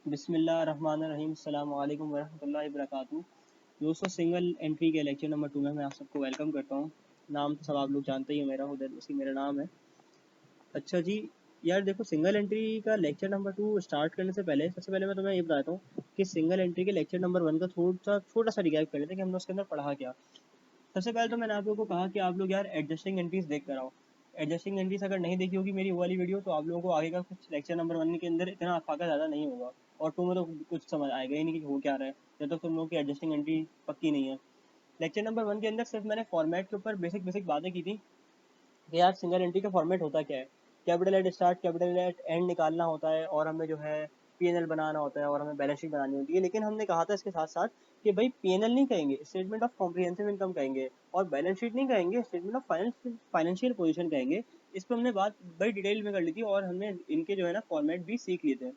बिस्मिल्लाहिर्रहमानिर्रहीम अस्सलाम वालेकुम वरहमतुल्लाहि वबरकातुहू। दोस्तों, सिंगल एंट्री के लेक्चर नंबर 2 में मैं आप सबको वेलकम करता हूँ। नाम तो सब आप लोग जानते ही हो, मेरा उधर उसी मेरा नाम है। अच्छा जी, यार देखो, सिंगल एंट्री का लेक्चर नंबर 2 स्टार्ट करने से पहले सबसे पहले मैं तुम्हें ये बताता हूँ कि सिंगल एंट्री के लेक्चर नंबर 1 का छोटा सा रिकैप कर लेते हैं कि हमने उसके अंदर पढ़ा क्या। सबसे पहले तो मैंने आप लोगों को कहा कि आप लोग यार एडजस्टिंग एंट्रीज देख कर आओ। एडजस्टिंग एंट्रीज अगर नहीं देखी होगी मेरी वो वाली वीडियो, तो आप लोगों को आगे का कुछ लेक्चर नंबर 1 के अंदर इतना फाका ज़्यादा नहीं होगा, और 2 में तो कुछ समझ आएगा ही नहीं कि हो क्या रहा है, जब तक तुम लोगों की एडजस्टिंग एंट्री पक्की नहीं है। लेक्चर नंबर 1 के अंदर सिर्फ मैंने फॉर्मेट के ऊपर बेसिक बेसिक बातें की थी कि यार सिंगल एंट्री का फॉर्मेट होता क्या है। Capital at start, capital eight and निकालना होता है, और हमें जो है पीएनएल बनाना होता है, और हमें बैलेंस शीट बनानी होती है। लेकिन हमने कहा था इसके साथ साथ कि भाई पीएनएल नहीं कहेंगे, स्टेटमेंट ऑफ कॉम्प्रिहेंसिव इनकम कहेंगे, और बैलेंस शीट नहीं कहेंगे, स्टेटमेंट ऑफ फाइनेंशियल पोजीशन कहेंगे। इस पर हमने बात बड़ी डिटेल में कर ली थी, और हमने इनके जो है ना फॉर्मेट भी सीख लिए थे।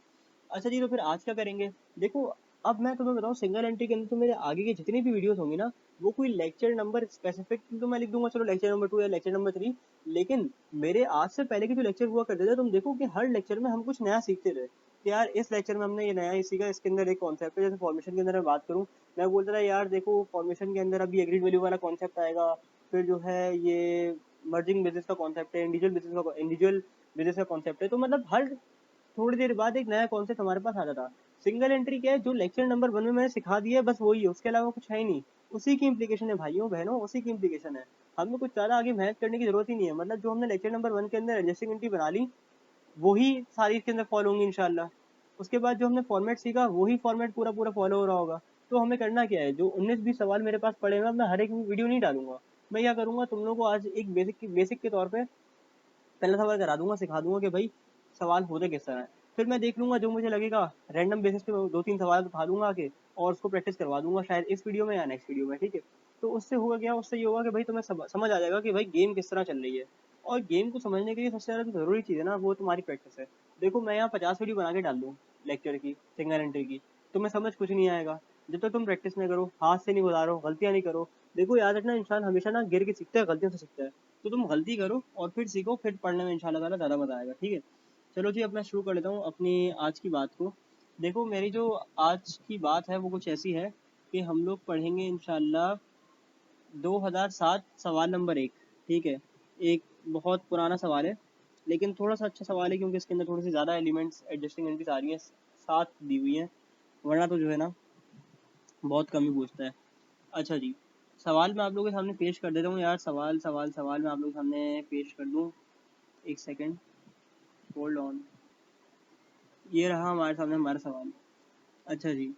अच्छा जी, तो फिर आज क्या करेंगे। देखो, अब मैं तुम्हें बताऊँ, सिंगल एंट्री के अंदर तो मेरे आगे की जितनी भी वीडियोस होंगी ना, वो कोई लेक्चर नंबर स्पेसिफिक तो मैं लिख दूंगा, चलो लेक्चर नंबर 2 या लेक्चर नंबर 3। लेकिन मेरे आज से पहले के जो लेक्चर हुआ करते थे, तुम देखो कि हर लेक्चर में हम कुछ नया सीखते थे कि यार इस लेक्चर में हमने ये नया ही सीखा, इसके अंदर एक कॉन्सेप्ट है। जैसे फॉर्मेशन के अंदर मैं बात करूँ, मैं बोलता था यार देखो फॉर्मेशन के अंदर अभी एग्रीड वैल्यू वाला कॉन्सेप्ट आएगा, फिर जो है ये मर्जिंग बिजनेस का कॉन्सेप्ट है, इंडिविजुअल बिजनेस का कॉन्सेप्ट है। तो मतलब हर थोड़ी देर बाद एक नया कॉन्सेप्ट हमारे पास आता था। सिंगल एंट्री क्या है, जो लेक्चर नंबर 1 में मैंने सिखा दिया है बस वही है, उसके अलावा कुछ है ही नहीं। उसी की इम्प्लीकेशन है भाइयों बहनों, उसी की इम्प्लीकेशन है। हमें कुछ ज़्यादा आगे मेहनत करने की जरूरत ही नहीं है। मतलब जो हमने लेक्चर नंबर 1 के अंदर एडजस्टिंग एंट्री बना ली, वही सारी इसके अंदर फॉलो होंगी इंशाल्लाह। उसके बाद जो हमने फॉर्मेट सीखा, वही फॉर्मेट पूरा पूरा फॉलो हो रहा होगा। तो हमें करना क्या है, जो 19-20 सवाल मेरे पास पड़े हैं, मैं हर एक वीडियो नहीं डालूंगा। मैं क्या करूंगा, तुम लोगों को आज एक बेसिक के तौर पे पहला सवाल करा दूंगा, सिखा दूंगा कि भाई सवाल होते किस तरह है। फिर मैं देख लूंगा, जो मुझे लगेगा रैंडम बेसिस पे 2-3 सवाल उठा दूंगा आके, और उसको प्रैक्टिस करवा दूंगा, शायद इस वीडियो में या नेक्स्ट वीडियो में। ठीक है, तो उससे होगा क्या, उससे ये होगा कि भाई तुम्हें समझ आ जाएगा कि भाई गेम किस तरह चल रही है। और गेम को समझने के लिए सबसे ज़्यादा जरूरी चीज़ है ना, वो तुम्हारी प्रैक्टिस है। देखो, मैं यहाँ 50 वीडियो बना के डाल दूँ लेक्चर की, सिंगल एंट्री की, तुम्हें समझ कुछ नहीं आएगा जब तक तुम प्रैक्टिस नहीं करो, हाथ से नहीं गुजारो, गलतियाँ नहीं करो। देखो याद रखना, इंसान हमेशा ना गिर के सीखता है, गलतियों से सीखता है। तो तुम गलती करो और फिर सीखो, फिर पढ़ने में इंशाल्लाह ताला ज़्यादा मज़ा आएगा। ठीक है, चलो जी, अब मैं शुरू कर लेता हूँ अपनी आज की बात को। देखो, मेरी जो आज की बात है वो कुछ ऐसी है कि हम लोग पढ़ेंगे इंशाल्लाह 2007 सवाल नंबर 1। ठीक है, एक बहुत पुराना सवाल है, लेकिन थोड़ा सा अच्छा सवाल है क्योंकि इसके अंदर थोड़ी सी ज़्यादा एलिमेंट्स एडजस्टिंग एंट्रीज आ रही हैं, साथ दी हुई हैं। वरना तो जो है ना बहुत कम ही पूछता है। अच्छा जी, सवाल मैं आप लोगों के सामने पेश कर देता हूँ यार। सवाल सवाल सवाल मैं आप लोगों के सामने पेश कर दूँ। एक सेकेंड, होल्ड ऑन। ये रहा हमारे सामने हमारा सवाल। अच्छा जी,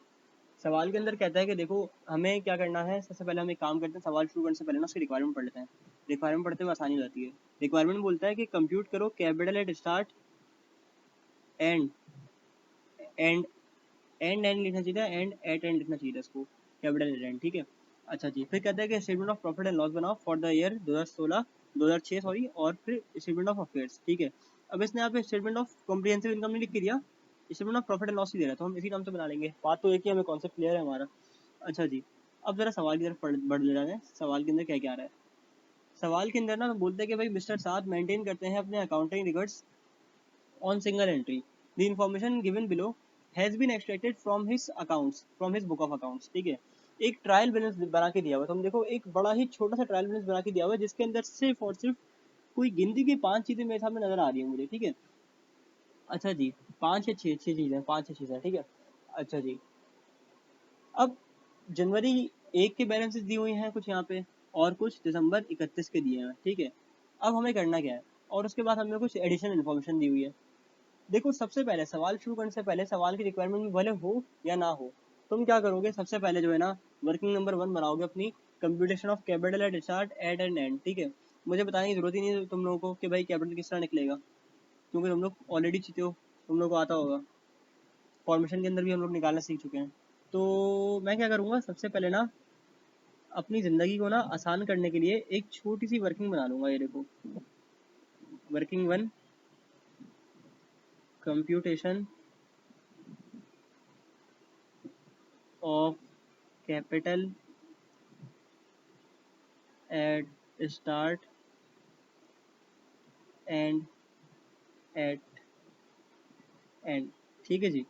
सवाल के अंदर कहता है कि देखो, हमें क्या करना है। सबसे पहले हम एक काम करते हैं, सवाल शुरू करने से पहले ना उसकी रिक्वायरमेंट पढ़ लेते हैं। रिक्वायरमेंट पढ़ते हुए आसानी हो जाती है। रिक्वायरमेंट बोलता है कि कंप्यूट करो capital at start and and and लिखना चाहिए, एंड एट एंड लिखना चाहिए इसको, कैपिटल एट एंड। ठीक है, अच्छा जी, फिर कहता है कि statement of profit and loss बनाओ फॉर द ईयर 2006 सॉरी, और फिर स्टेटमेंट ऑफ अफेयर्स। ठीक है, अब इसने यहाँ पे स्टेटमेंट ऑफ कॉम्प्रिहेंसिव इनकम नहीं लिख के दिया, statement of profit and loss ही दे रहा है, तो हम इसी नाम से बना लेंगे। बात तो एक ही, हमें कॉन्सेप्ट क्लियर है हमारा। अच्छा जी, अब जरा सवाल की तरफ बढ़ ले रहे हैं। सवाल के अंदर क्या क्या रहा है। सवाल के अंदर ना बोलते हैं कि भाई मिस्टर साथ मेंटेन करते हैं अपने accounting records on single entry, the information given below has been extracted from his accounts, from his book of accounts. ठीक है, एक ट्रायल बैलेंस बना के दिया हुआ है। तुम देखो, एक बड़ा ही छोटा सा ट्रायल बैलेंस बना के दिया हुआ है, जिसके अंदर सिर्फ और सिर्फ कोई गिनती की 5 चीजें मेरे सामने नजर आ रही है मुझे। ठीक है, अच्छा जी, 5 या 6 चीजें, 5 या 6 चीजें। ठीक है, अच्छा जी, अब जनवरी 1 के बैलेंसेस दी हुई हैं कुछ यहाँ पे, और कुछ दिसंबर 31 के दिए हैं। ठीक है, अब हमें करना क्या है, और उसके बाद हमें कुछ एडिशनल इन्फॉर्मेशन दी हुई है। देखो, सबसे पहले सवाल शुरू करने से पहले सवाल की रिक्वायरमेंट में भले हो या ना हो, तुम क्या करोगे, सबसे पहले जो है ना वर्किंग नंबर 1 बनाओगे अपनी, computation of capital at start at and and. ठीक है, मुझे बताने की जरूरत ही नहीं है तुम लोगों को कि भाई कैपिटल किस तरह निकलेगा, क्योंकि तुम लोग ऑलरेडी चीते हो, तुम लोग को आता होगा। फॉर्मेशन के अंदर भी हम लोग निकालना सीख चुके हैं। तो मैं क्या करूँगा, सबसे पहले ना अपनी ज़िंदगी को ना आसान करने के लिए एक छोटी सी वर्किंग बना लूँगा। ये देखो, working 1, computation of capital at start and at end. ठीक है जी,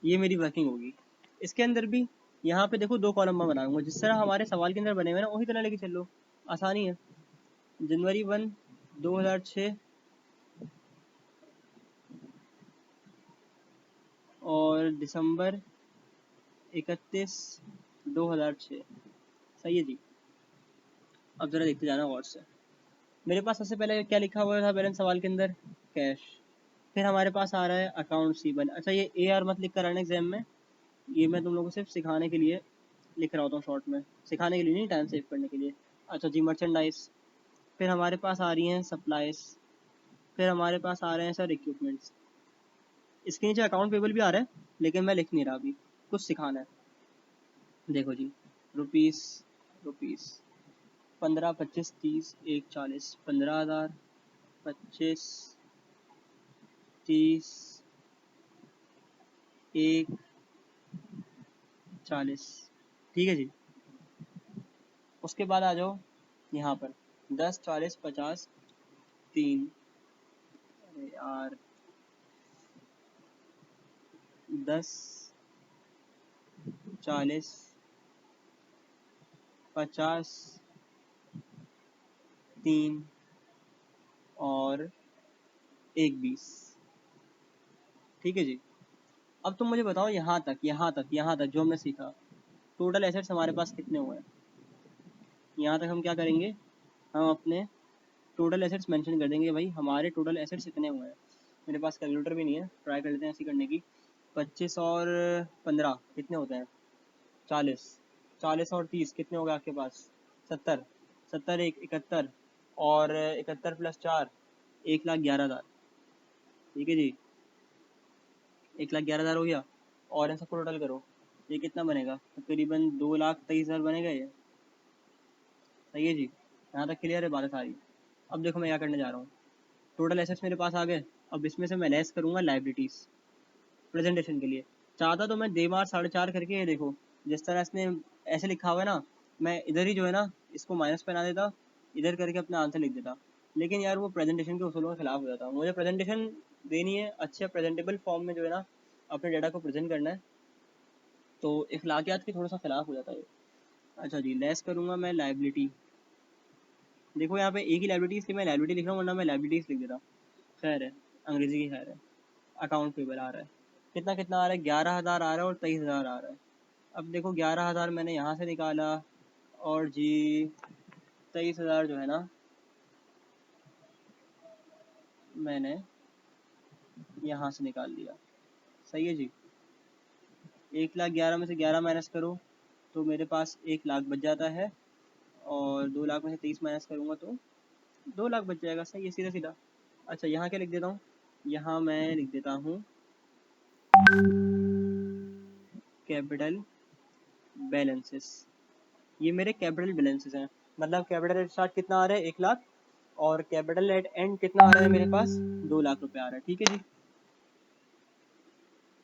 ये मेरी वर्किंग होगी। इसके अंदर भी यहाँ पे देखो 2 कॉलम मैं बनाऊंगा, जिस तरह हमारे सवाल के अंदर बने हुए ना वही तरह लेके चल लो, आसानी है। जनवरी 1 2006 और दिसंबर 31 2006। सही है जी। अब ज़रा देखते जाना गौर से। मेरे पास सबसे पहले क्या लिखा हुआ था बैलेंस सवाल के अंदर? कैश। फिर हमारे पास आ रहा है अकाउंट सीबल। अच्छा, ये ए आर मत लिख कर आना एग्जाम में, ये मैं तुम लोगों को सिर्फ सिखाने के लिए लिख रहा होता हूँ शॉर्ट में, सिखाने के लिए नहीं, टाइम सेव करने के लिए। अच्छा जी, मर्चेंडाइज। फिर हमारे पास आ रही हैं सप्लाईज। फिर हमारे पास आ रहे हैं सर इक्विपमेंट्स। इसके नीचे अकाउंट पेबल भी आ रहा है, लेकिन मैं लिख नहीं रहा अभी, कुछ सिखाना है। देखो जी, रुपीस रुपीस 15 25 30 1 40, 15,000 25 30 1 40। ठीक है जी। उसके बाद आ जाओ यहाँ पर 10 40 50 3। अरे यार, 10 40 50 3 और 1 20। ठीक है जी। अब तुम मुझे बताओ यहाँ तक जो हमने सीखा, टोटल एसेट्स हमारे पास कितने हुए हैं? यहाँ तक हम क्या करेंगे, हम अपने टोटल एसेट्स मेंशन कर देंगे। भाई हमारे टोटल एसेट्स इतने हुए हैं। मेरे पास कैलकुलेटर भी नहीं है, ट्राई कर लेते हैं ऐसी करने की। 25 और 15 कितने होते हैं? 40। 40 और 30 कितने हो गए आपके पास? 70। 70 एक 71 और 71 प्लस 4 1,11,000। ठीक है जी, 1,11,000 हो गया। और इन सबको टोटल करो, ये कितना बनेगा? तकरीबन 2,23,000 बनेगा ये। सही है जी, यहाँ तक क्लियर है बात सारी। अब देखो मैं क्या करने जा रहा हूँ, टोटल एसेट्स मेरे पास आ गए। अब इसमें से मैं लेस करूँगा लाइबिलिटीज़ प्रेजेंटेशन के लिए। चाहता तो मैं देमार 4.5 करके, ये देखो जिस तरह इसने ऐसे लिखा हुआ है ना, मैं इधर ही जो है ना इसको माइनस पहना देता, इधर करके अपना आंसर लिख देता। लेकिन यार वो प्रेजेंटेशन के उसूलों के खिलाफ हो जाता। मुझे प्रेजेंटेशन देनी है अच्छे प्रेजेंटेबल फॉर्म में, जो है ना अपने डाटा को प्रेजेंट करना है, तो इखलाकियात के थोड़ा सा खिलाफ हो जाता है। अच्छा जी, लेस करूँगा मैं लाइबिलिटी। देखो यहाँ पे एक ही लाइबिलिटी, इसलिए मैं लाइबिलिटी लिख रहा हूँ, वरना मैं लाइबिलिटीज लिख देता। खैर है, अंग्रेजी की खैर है। अकाउंट पेबल आ रहा है, कितना कितना आ रहा है? 11,000 आ रहा है और 23,000 आ रहा है। अब देखो 11,000 मैंने यहाँ से निकाला, और जी 23,000 जो है ना मैंने यहाँ से निकाल लिया। सही है जी। 1,11,000 में से 11 माइनस करो तो मेरे पास 1,00,000 बच जाता है, और 2,00,000 में से 30 माइनस करूँगा तो 2,00,000 बच जाएगा। सही है, सीधा सीधा। अच्छा, यहाँ क्या लिख देता हूँ? यहाँ मैं लिख देता हूँ कैपिटल बैलेंसेस। ये मेरे कैपिटल बैलेंसेस हैं, मतलब कैपिटल एट स्टार्ट कितना आ रहा है? 1,00,000, और कैपिटल एट एंड कितना आ रहा है मेरे पास? 2,00,000 रुपये आ रहा है। ठीक है जी।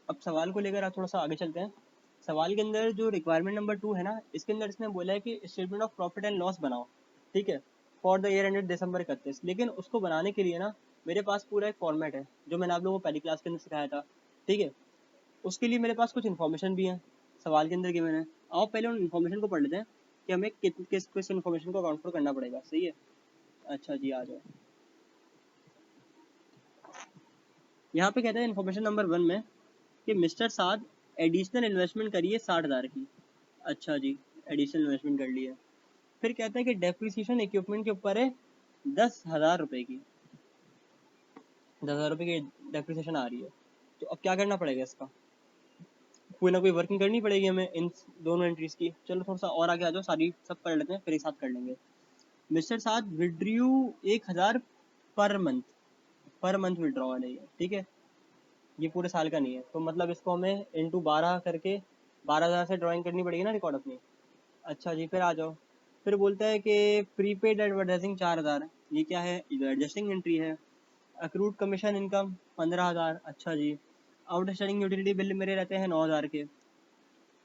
अब सवाल को लेकर आप थोड़ा सा आगे चलते हैं। सवाल के अंदर जो रिक्वायरमेंट नंबर 2 है ना, इसके अंदर इसने बोला है कि statement of profit and loss बनाओ। ठीक है, for the year ended December 31। लेकिन उसको बनाने के लिए ना मेरे पास पूरा एक फॉर्मेट है, जो मैंने आप लोगों को पहली क्लास के अंदर सिखाया था। ठीक है, उसके लिए मेरे पास कुछ इन्फॉर्मेशन भी है सवाल के अंदर की मैंने। आओ पहले उन इन्फॉर्मेशन को पढ़ लेते हैं कि हमें किस किस इन्फॉर्मेशन को अकाउंट फॉर करना पड़ेगा। सही है। अच्छा जी, आ जाओ। यहाँ पे कहते हैं इन्फॉर्मेशन नंबर 1 में कि मिस्टर साद एडिशनल इन्वेस्टमेंट करिए 60,000 की। अच्छा जी, एडिशनल इन्वेस्टमेंट कर लिए। फिर कहते हैं कि डेप्रिसिएशन इक्विपमेंट के ऊपर है 10,000 रुपये की। 10,000 रुपये की डेप्रिसिएशन आ रही है, तो अब क्या करना पड़ेगा? इसका कोई ना कोई वर्किंग करनी पड़ेगी हमें इन दोनों एंट्रीज की। चलो थोड़ा सा और आगे आ जाओ, सारी सब कर लेते हैं फिर एक साथ कर लेंगे। मिस्टर साथ withdrew 1,000 per month, per month withdrawal है ये। ठीक है, ये पूरे साल का नहीं है, तो मतलब इसको हमें इंटू 12 करके 12,000 से ड्राइंग करनी पड़ेगी ना रिकॉर्ड अपनी। अच्छा जी, फिर आ जाओ। फिर बोलता है कि प्रीपेड एडवर्टाइजिंग 4,000, ये क्या है? एडजस्टिंग एंट्री है। Accrued commission income 15,000। अच्छा जी। आउटस्टैंडिंग यूटिलिटी बिल मेरे रहते हैं 9,000 के,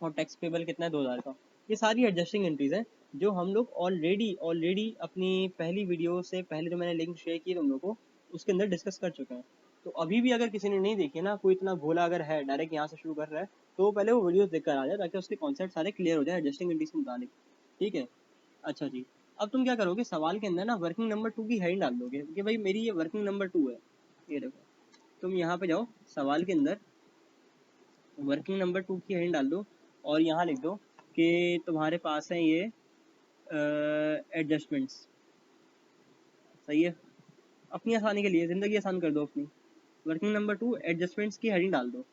और टैक्स पेबल कितना है? 2,000 का। ये सारी एडजस्टिंग एंट्रीज हैं, जो हम लोग ऑलरेडी अपनी पहली वीडियो से पहले जो मैंने लिंक शेयर की तुम लोग को, उसके अंदर डिस्कस कर चुके हैं। तो अभी भी अगर किसी ने नहीं देखी ना, कोई इतना भोला अगर है डायरेक्ट यहाँ से शुरू कर रहा है, तो पहले वो वीडियोस देख कर आ जाए ताकि उसके कॉन्सेप्ट सारे क्लियर हो जाए एडजस्टिंग एंट्रीज के मुताबिक। ठीक है। अच्छा जी, अब तुम क्या करोगे, सवाल के अंदर ना वर्किंग नंबर 2 की हेडिंग डाल दोगे कि भाई मेरी ये वर्किंग नंबर 2 है। ये देखो, तुम यहाँ पे जाओ सवाल के अंदर, वर्किंग नंबर 2 की हेडिंग डाल दो और यहाँ लिख दो कि तुम्हारे पास है ये एडजस्टमेंट्स। सही है, अपनी आसानी के लिए ज़िंदगी आसान कर दो अपनी। वर्किंग नंबर 2 एडजस्टमेंट्स की हेडिंग डाल दो।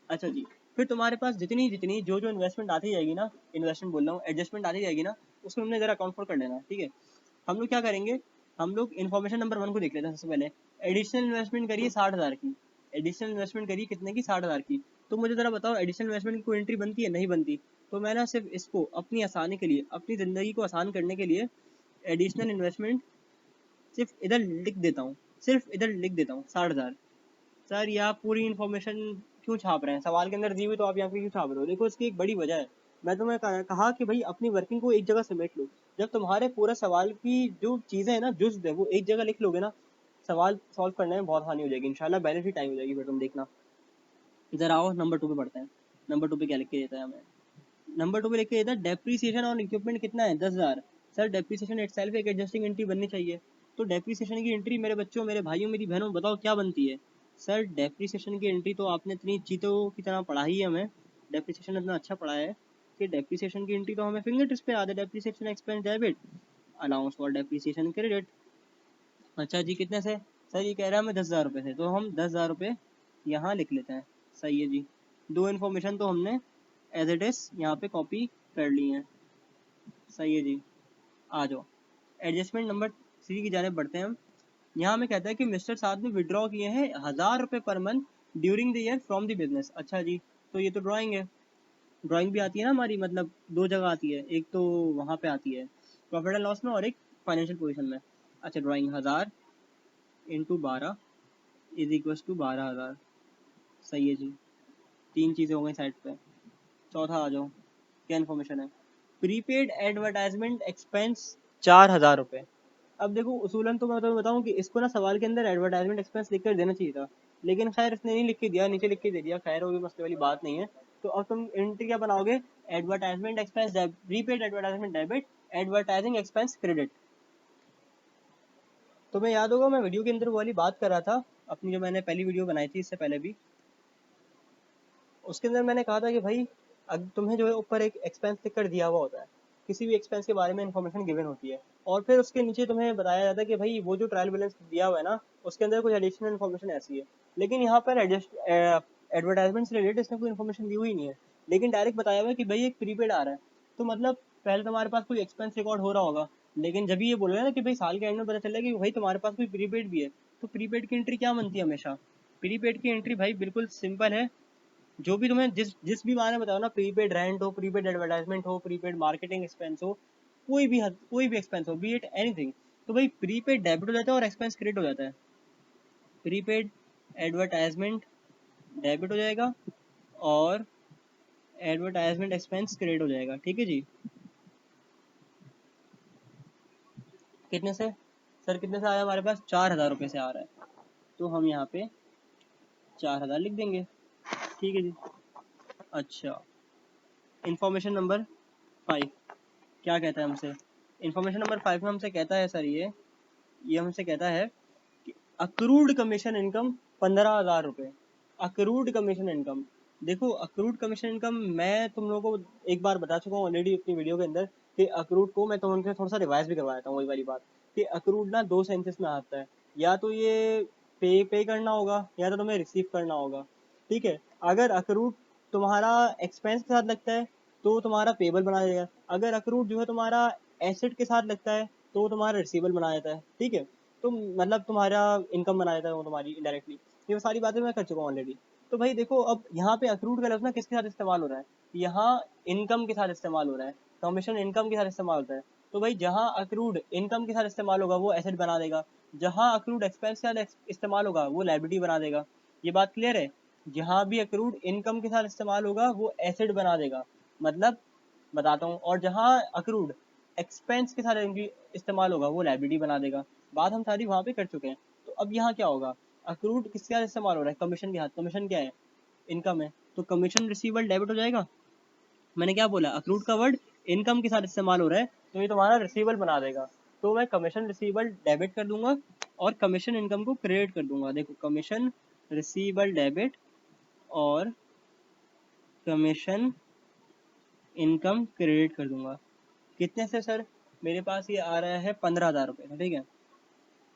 अच्छा जी, फिर तुम्हारे पास जितनी जितनी जो जो इन्वेस्टमेंट आती जाएगी ना, इन्वेस्टमेंट बोल रहा हूँ, एडजस्टमेंट आती जाएगी ना, उसको हमने ज़रा अकाउंट फॉर कर लेना। ठीक है, हम लोग क्या करेंगे, हम लोग इन्फॉर्मेशन नंबर 1 को देख लेते हैं सबसे पहले। एडिशनल इन्वेस्टमेंट करिए 60,000 की। एडिशनल इन्वेस्टमेंट करिए कितने की, 60,000 की। तो मुझे ज़रा बताओ एडिशनल इन्वेस्टमेंट की कोई एंट्री बनती है, नहीं बनती। तो मैं ना सिर्फ इसको अपनी आसानी के लिए, अपनी ज़िंदगी को आसान करने के लिए एडिशनल इन्वेस्टमेंट सिर्फ इधर लिख देता हूँ, सिर्फ इधर लिख देता हूँ 60,000। सर ये आप पूरी इन्फॉर्मेशन क्यों छाप रहे हैं, सवाल के अंदर दी हुई तो आप यहाँ पे क्यों छाप रहे हो। देखो इसकी एक बड़ी वजह है, मैं तुम्हें कहा कि भाई अपनी वर्किंग को एक जगह समेट लो। जब तुम्हारे पूरा सवाल की जो चीज़ें है ना, जुज है, वो एक जगह लिख लोगे ना, सवाल सॉल्व करने में बहुत आसानी हो जाएगी इंशाल्लाह, बैलेंस ही टाइम हो जाएगी। फिर तुम देखना। इधर आओ नंबर 2 पे पढ़ते हैं। नंबर 2 पे क्या लिख के देता है हमें, नंबर 2 पे लिख के देता है डेप्रीसिएशन ऑन इक्विपमेंट कितना है, 10,000। सर डेप्रीसिएशन इटसेल्फ एक एडजस्टिंग एंट्री बननी चाहिए। तो डेप्रीसिएशन की एंट्री मेरे बच्चों, मेरे भाइयों, मेरी बहनों, बताओ क्या बनती है। सर डेप्रीसिएशन की एंट्री तो आपने इतनी चीतों की तरह पढ़ा ही है, हमें डेप्रीसिएशन इतना अच्छा पढ़ा है कि डेप्रीसिएशन की एंट्री तो हमें फिंगर टिप्स पे याद है। Depreciation expense debit, allowance for depreciation credit. अच्छा जी, कितने से, सर ये कह रहा है हमें 10,000 रुपये से, तो हम 10,000 रुपये यहाँ लिख लेते हैं। सही है जी, दो इन्फॉर्मेशन तो हमने एज इट इज़ यहाँ पे कॉपी कर ली हैं। सही है जी, आ जाओ एडजस्टमेंट नंबर 3 की जाने बढ़ते हैं हम। यहाँ हमें कहता है कि मिस्टर साहब ने विड्रॉ किए हैं 1,000 रुपये per month during the year from the business. अच्छा जी, तो ये तो ड्राइंग है, ड्राइंग भी आती है ना हमारी, मतलब दो जगह आती है, एक तो वहाँ पे आती है प्रॉफिट एंड लॉस में और एक फाइनेंशियल पोजीशन में। अच्छा, drawing 1,000 into 12 is equal to 12,000। सही है जी, तीन चीज़ें हो गई साइड पे। चौथा आ जाओ, क्या इन्फॉर्मेशन है, प्रीपेड एडवर्टाइजमेंट एक्सपेंस 4,000 रुपये। अब देखो उसूलन तो मैं तुम्हें बताऊं कि इसको ना सवाल के अंदर एडवर्टाइजमेंट एक्सपेंस लिख कर देना चाहिए था, लेकिन खैर इसने नहीं लिख के दिया, नीचे लिख के दे दिया। खैर वो भी मसले वाली बात नहीं है। तो अब तुम एंट्री क्या बनाओगे, advertisement expense prepaid advertisement debit, advertising expense credit. तुम्हें याद होगा मैं वीडियो के अंदर वो वाली बात कर रहा था अपनी, जो मैंने पहली वीडियो बनाई थी इससे पहले भी, उसके अंदर मैंने कहा था कि भाई अब तुम्हें जो है ऊपर एक एक्सपेंस लिख कर दिया हुआ होता है, किसी भी एक्सपेंस के बारे में इन्फॉर्मेशन गिवन होती है, और फिर उसके नीचे तुम्हें बताया जाता है कि भाई वो जो ट्रायल बैलेंस दिया हुआ है ना, उसके अंदर कुछ एडिशनल इन्फॉर्मेशन ऐसी है। लेकिन यहाँ पर एडवर्टाइजमेंट से रिलेटेड इसने कोई इन्फॉर्मेशन दी हुई नहीं है, लेकिन डायरेक्ट बताया हुआ है कि भाई एक प्रीपेड आ रहा है। तो मतलब पहले तुम्हारे पास कोई एक्सपेंस रिकॉर्ड हो रहा होगा, लेकिन जब ये बोल रहे हैं ना कि भाई साल के एंड में पता चला कि भाई तुम्हारे पास कोई प्रीपेड भी है, तो प्रीपेड की एंट्री क्या बनती है हमेशा, प्रीपेड की एंट्री भाई बिल्कुल सिंपल है। जो भी तुम्हें जिस जिस भी बारे में बताओ ना, प्रीपेड रेंट हो, प्रीपेड एडवर्टाइजमेंट हो, प्रीपेड मार्केटिंग एक्सपेंस हो, कोई भी एक्सपेंस हो, बी इट एनीथिंग, तो भाई प्रीपेड डेबिट हो जाता है और एक्सपेंस क्रेडिट हो जाता है। प्रीपेड एडवर्टाइजमेंट डेबिट हो जाएगा और एडवर्टाइजमेंट एक्सपेंस क्रेडिट हो जाएगा। ठीक है जी, कितने से, सर कितने से आया हमारे पास, 4,000 रुपये से आ रहा है, तो हम यहाँ पे 4,000 लिख देंगे। ठीक है जी। अच्छा, इंफॉर्मेशन नंबर 5 क्या कहता है हमसे, इंफॉर्मेशन नंबर 5 में हमसे कहता है सर ये हमसे कहता है कि अक्रूड कमीशन इनकम 15,000 रुपये। अक्रूड कमीशन इनकम, देखो अक्रूड कमीशन इनकम मैं तुम लोगों को एक बार बता चुका हूँ ऑलरेडी अपनी वीडियो के अंदर कि अक्रूड को मैं तुमसे थोड़ा सा रिवाइज भी करवाया था, वही वाली बात कि अक्रूड ना दो सेंसेस में आता है, या तो ये पे करना होगा या तो तुम्हें रिसीव करना होगा। ठीक है, अगर अक्रूड तुम्हारा एक्सपेंस के साथ लगता है तो तुम्हारा पेबल बना देगा, अगर अक्रूड जो है तुम्हारा एसेट के साथ लगता है तो तुम्हारा रिसीवेबल बना देता है। ठीक है, तो मतलब तुम्हारा इनकम बना देता है वो तुम्हारी इनडायरेक्टली। ये सारी बातें मैं कर चुका हूँ ऑलरेडी। तो भाई देखो अब यहाँ पे अक्रूड का लफ्ज़ ना किसके साथ इस्तेमाल हो रहा है, यहाँ इनकम के साथ इस्तेमाल हो रहा है, कमीशन इनकम के साथ इस्तेमाल होता है। तो भाई जहाँ अक्रूड इनकम के साथ इस्तेमाल होगा वो एसेट बना देगा, जहाँ अक्रूड एक्सपेंस के साथ इस्तेमाल होगा वो लायबिलिटी बना देगा। ये बात क्लियर है, जहाँ भी अक्रूड इनकम के साथ इस्तेमाल होगा वो एसेट बना देगा, मतलब बताता हूँ, और जहाँ अक्रूड एक्सपेंस के साथ इस्तेमाल होगा वो लायबिलिटी बना देगा। बात हम सारी वहाँ पे कर चुके हैं। तो अब यहाँ क्या होगा, अक्रूड किसके साथ इस्तेमाल हो रहा है? कमीशन के साथ। कमीशन क्या है? इनकम है, तो कमीशन रिसीवेबल डेबिट हो जाएगा। मैंने क्या बोला? अक्रूड का वर्ड इनकम के साथ इस्तेमाल हो रहा है, तो ये तुम्हारा रिसीवेबल बना देगा। तो मैं कमीशन रिसीवेबल डेबिट कर दूंगा और कमीशन इनकम को क्रेडिट कर दूंगा। देखो, कमीशन रिसीवेबल डेबिट और कमीशन इनकम क्रेडिट कर दूंगा। कितने से सर? मेरे पास ये आ रहा है 15,000 रुपये से, ठीक है।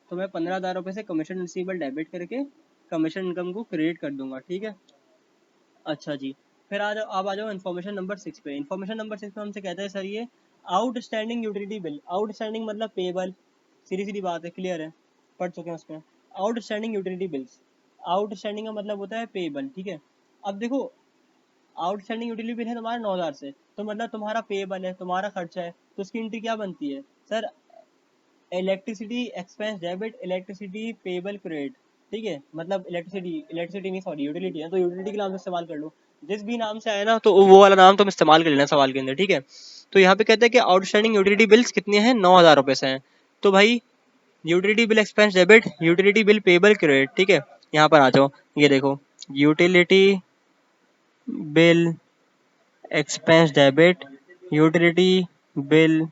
तो मैं 15,000 रुपये से कमीशन रिसीवेबल डेबिट करके कमीशन इनकम को क्रेडिट कर दूंगा, ठीक है। अच्छा जी, फिर आ जाओ, आप आ जाओ इन्फॉर्मेशन नंबर 6 पे। इन्फॉर्मेशन नंबर 6 में हमसे कहता है सर ये आउटस्टैंडिंग यूटिलिटी बिल। आउटस्टैंडिंग मतलब पेबल, सीधी सीधी बात है, क्लियर है, पढ़ चुके हैं उसमें। आउटस्टैंडिंग यूटिलिटी बिल्स, आउटस्टैंडिंग का मतलब होता है पेबल, ठीक है। अब देखो, आउटस्टैंडिंग यूटिलिटी बिल है तुम्हारा 9,000 से, तो मतलब तुम्हारा पेबल है, तुम्हारा खर्चा है, तो उसकी एंट्री क्या बनती है sir? Electricity expense debit, electricity payable credit, ठीक है। मतलब इलेक्ट्रिसिटी नहीं, सॉरी, यूटिलिटी है, तो यूटिलिटी के नाम से इस्तेमाल कर लो। जिस भी नाम से आए ना, तो वो वाला नाम तुम इस्तेमाल कर लेना सवाल के अंदर, ठीक है। तो यहाँ पे कहते हैं कि आउटस्टैंडिंग यूटिलिटी बिल्स कितने हैं? 9,000 रुपये से हैं। तो भाई utility bill expense debit, utility bill payable credit, ठीक है। यहाँ पर आ जाओ, ये देखो, utility bill expense debit, utility bill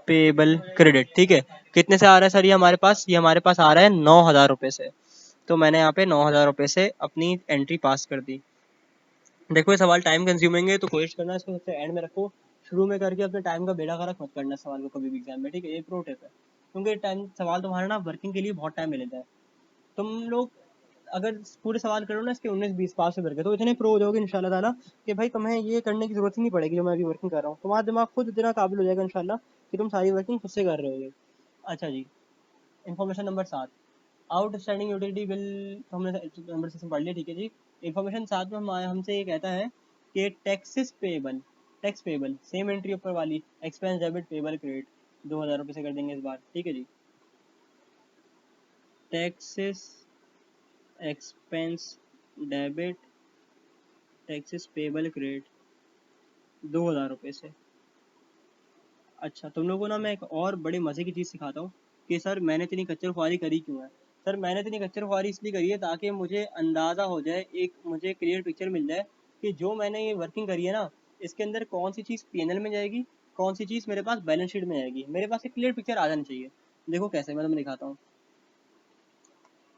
payable credit, ठीक है। कितने से आ रहा है सर? ये हमारे पास आ रहा है 9,000 रुपये से। तो मैंने यहाँ पे 9,000 रुपये से अपनी एंट्री पास कर दी। देखो, ये सवाल टाइम कंज्यूमिंग है, तो कोशिश करना इसको सबसे एंड में रखो। शुरू में करके अपने टाइम का बेड़ा गर्क मत करना सवाल को कभी भी एग्जाम में, ठीक है। ये प्रो टिप है, क्योंकि टाइम सवाल तुम्हारा ना वर्किंग के लिए बहुत टाइम ले लेता है। तुम लोग अगर पूरे सवाल करो ना इसके 19-20 पास से भर के, तो इतने प्रो हो जाओगे इंशाल्लाह ताला कि भाई तुम्हें ये करने की जरूरत ही नहीं पड़ेगी जो मैं अभी वर्किंग कर रहा हूँ। तुम्हारा दिमाग खुद इतना काबिल हो जाएगा इंशाल्लाह कि तुम सारी वर्किंग खुद से कर रहे होगे। अच्छा जी, information number 7, outstanding utility bill. तो हमने नंबर 6 पढ़ लिया, ठीक है जी। इन्फॉर्मेशन 7 में हमसे ये कहता है कि taxes payable, tax payable, same entry ऊपर वाली, एक्सपेंस डेबिट पेबल क्रेडिट, 2,000 रुपये से कर देंगे इस बार, ठीक है जी। Taxes expense debit, taxes payable credit, 2,000 रुपये से। अच्छा, तुम लोगों को ना मैं एक और बड़े मज़े की चीज़ सिखाता हूँ कि सर मैंने इतनी कच्चर ख्वारी करी क्यों है। सर मैंने इतनी कच्चर ख्वारी इसलिए करी है ताकि मुझे अंदाज़ा हो जाए, एक मुझे क्लियर पिक्चर मिल जाए कि जो मैंने ये वर्किंग करी है ना, इसके अंदर कौन सी चीज़ पीएनएल में जाएगी, कौन सी चीज़ मेरे पास बैलेंस शीट में जाएगी। मेरे पास एक क्लियर पिक्चर आ जानी चाहिए। देखो कैसे, मैं तुम्हें दिखाता हूँ।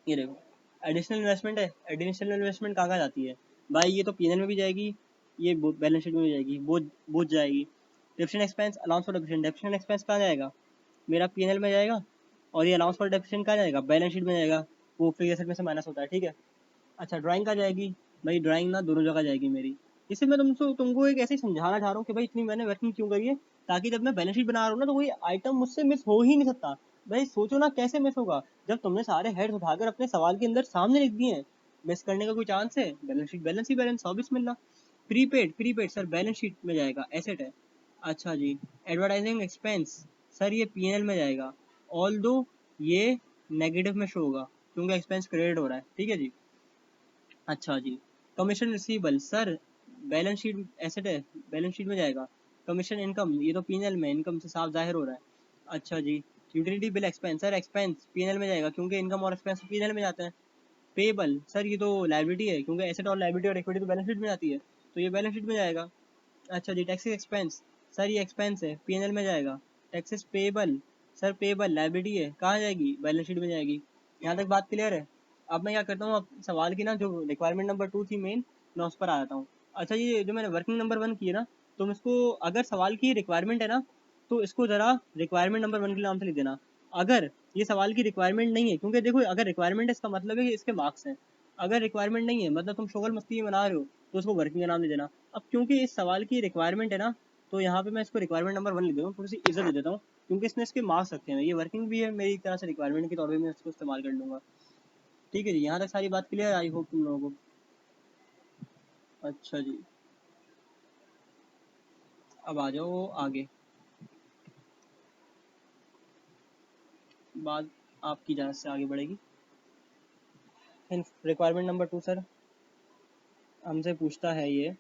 ये देखो, एडिशनल इन्वेस्टमेंट है। एडिशनल इन्वेस्टमेंट कहाँ कहाँ जाती है भाई? ये तो पीएनएल में भी जाएगी, ये बैलेंस शीट में भी जाएगी, बोझ जाएगी। Depression expense, allowance for depression, depression expense कहाँ जाएगा? मेरा पीएनएल में जाएगा। और ये अलाउंस फॉर डिप्रेशन कहाँ जाएगा? बैलेंस शीट में जाएगा, वो फिक्स एसेट में से माइनस होता है, ठीक है। अच्छा, ड्राइंग कहाँ जाएगी? भाई ड्राइंग ना दोनों जगह जाएगी मेरी। इससे मैं तुमको एक ऐसे ही समझाना चाह रहा हूँ कि भाई इतनी मैंने वर्किंग क्यों करी है, ताकि जब मैं बैलेंस शीट बना रहा हूँ ना, तो कोई आइटम मुझसे मिस हो ही नहीं सकता। भाई सोचो ना कैसे मिस होगा, जब तुमने सारे हेड्स उठाकर अपने सवाल के अंदर सामने लिख दिए हैं। मिस करने का कोई चांस है? बैलेंस शीट बैलेंस ही बैलेंस, सब बिस्मिल्लाह। Prepaid, prepaid sir balance sheet में जाएगा, एसेट है। अच्छा जी, एडवर्टाइजिंग एक्सपेंस, सर ये पीएनएल में जाएगा, ऑल दो ये नेगेटिव में शो होगा क्योंकि एक्सपेंस क्रेडिट हो रहा है, ठीक है जी। अच्छा जी, commission receivable, sir balance sheet asset है, बैलेंस शीट में जाएगा। कमीशन इनकम, ये तो पीएनएल में, इनकम से साफ जाहिर हो रहा है। अच्छा जी, utility bill expense, sir expense PNL में जाएगा क्योंकि इनकम और एक्सपेंस पीएनएल में जाते हैं। पेबल, सर ये तो लायबिलिटी है क्योंकि एसेट और लायबिलिटी और इक्विटी तो बैलेंस शीट में जाती है, तो ये बैलेंस शीट में जाएगा। अच्छा जी, टैक्सेस एक्सपेंस, सर ये एक्सपेंस है, पीएनएल में जाएगा। Taxes payable, sir payable liability है, कहाँ जाएगी? बैलेंस शीट में जाएगी। यहाँ तक बात क्लियर है? अब मैं क्या करता हूँ, अब सवाल की ना जो रिक्वायरमेंट नंबर 2 थी मेन, मैं उस पर आ जाता हूँ। अच्छा, ये जो मैंने वर्किंग नंबर 1 की है ना, तुम इसको, अगर सवाल की रिक्वायरमेंट है ना, तो इसको ज़रा रिक्वायरमेंट नंबर 1 के नाम से लिख देना। अगर ये सवाल की रिक्वायरमेंट नहीं है, क्योंकि देखो अगर रिक्वायरमेंट है इसका मतलब है कि इसके मार्क्स हैं। अगर रिक्वायरमेंट नहीं है, मतलब तुम शोगल मस्ती में बना रहे हो, तो उसको वर्किंग का नाम दे देना। अब क्योंकि इस सवाल की रिक्वायरमेंट है ना, तो यहाँ पे मैं इसको रिक्वायरमेंट नंबर 1 लिख देता हूँ, थोड़ी सी इज्जत दे देता हूँ, क्योंकि इसने इसके मार्क्स रखे हैं। ये वर्किंग भी है मेरी एक तरह से, रिक्वायरमेंट के तौर पे मैं इसको इस्तेमाल कर लूँगा। ठीक है जी, यहाँ तक सारी बात क्लियर, आई होप तुम लोगों को। अच्छा जी, अब आ जाओ आगे, बात आपकी जांच से आगे बढ़ेगी। रिक्वायरमेंट नंबर 2 सर हमसे पूछता है ये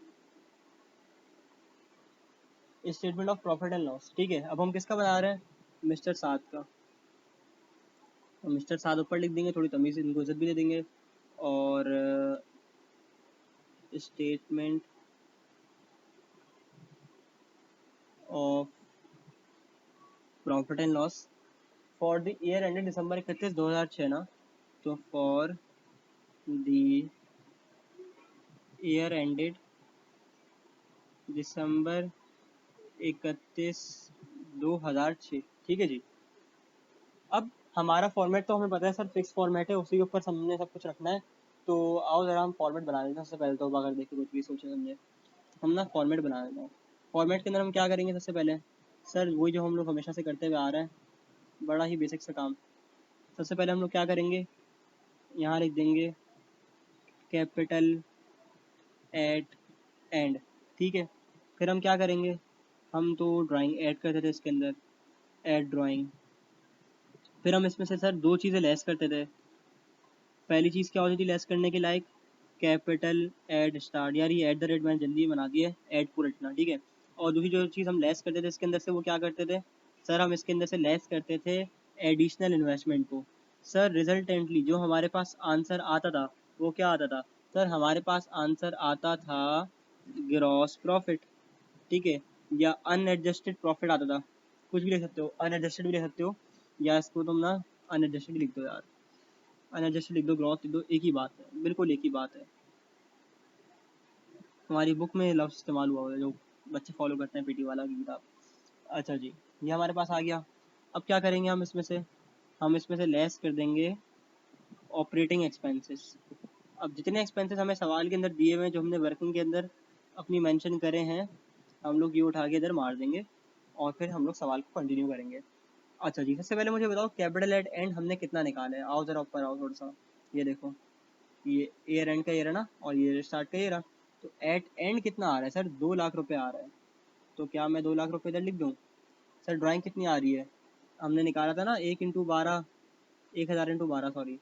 statement of profit and loss, ठीक है। अब हम किसका बना रहे हैं? मिस्टर साद का। मिस्टर साद ऊपर लिख देंगे, थोड़ी तमीज़ इनको इज्जत भी दे देंगे। और statement of profit and loss for the year ended December 31 2006 ना, तो for the year ended December 31 2006, ठीक है जी। अब हमारा फॉर्मेट तो हमें पता है सर, फिक्स फॉर्मेट है, उसी के ऊपर हमने सब कुछ रखना है। तो आओ ज़रा हम फॉर्मेट बना लेते हैं सबसे पहले, तो अगर देखिए कुछ भी सोचे समझे हम ना फॉर्मेट बना लेते हैं। फॉर्मेट के अंदर हम क्या करेंगे सबसे पहले, सर वही जो हम लोग हमेशा से करते हुए आ रहे हैं, बड़ा ही बेसिक सा काम। सबसे पहले हम लोग क्या करेंगे, यहाँ लिख देंगे कैपिटल एट एंड, ठीक है। फिर हम क्या करेंगे, हम तो ड्राइंग ऐड करते थे इसके अंदर, ऐड ड्राइंग। फिर हम इसमें से सर दो चीज़ें लेस करते थे। पहली चीज़ क्या होती थी लेस करने के लायक, कैपिटल एड स्टार्ट, यार ये एट द रेट मैंने जल्दी बना दिया, ऐड को रटना, ठीक है। और दूसरी जो चीज़ हम लेस करते थे इसके अंदर से, वो क्या करते थे सर, हम इसके अंदर से लेस करते थे एडिशनल इन्वेस्टमेंट को। सर रिजल्टेंटली जो हमारे पास आंसर आता था वो क्या आता था सर, हमारे पास आंसर आता था ग्रॉस प्रॉफिट, ठीक है, या अनएडजस्टेड प्रॉफिट आता था। कुछ भी लिख सकते हो, अनएडजस्टेड भी लिख सकते हो, या इसको तुम ना अनएडजस्टेड लिख दो यार, अनएडजस्टेड लिख दो, ग्रॉस लिख दो, एक ही बात है, बिल्कुल एक ही बात है। हमारी बुक में लफ्ज़ इस्तेमाल हुआ है जो बच्चे फॉलो करते हैं, पीटी वाला की किताब। अच्छा जी, ये हमारे पास आ गया। अब क्या करेंगे हम इसमें से लेस कर देंगे ऑपरेटिंग एक्सपेंसेस। अब जितने एक्सपेंसेस हमें सवाल के अंदर दिए हुए हैं, जो हमने वर्किंग के अंदर अपनी मेंशन करे हैं, हम लोग ये उठा के इधर मार देंगे और फिर हम लोग सवाल को कंटिन्यू करेंगे। अच्छा जी, सबसे पहले मुझे बताओ कैपिटल एट एंड हमने कितना निकाला है। आओ ज़रा ऊपर आओ थोड़ा सा, ये देखो, ये ईयर एंड का ईयर है ना, और ये स्टार्ट का ईयर है। तो एट एंड कितना आ रहा है सर, 2 लाख रुपए आ रहा है। तो क्या मैं 2 लाख रुपए इधर लिख दूँ। सर ड्राइंग कितनी आ रही है, हमने निकाला था ना 1 × 12, 1000 × 12, सॉरी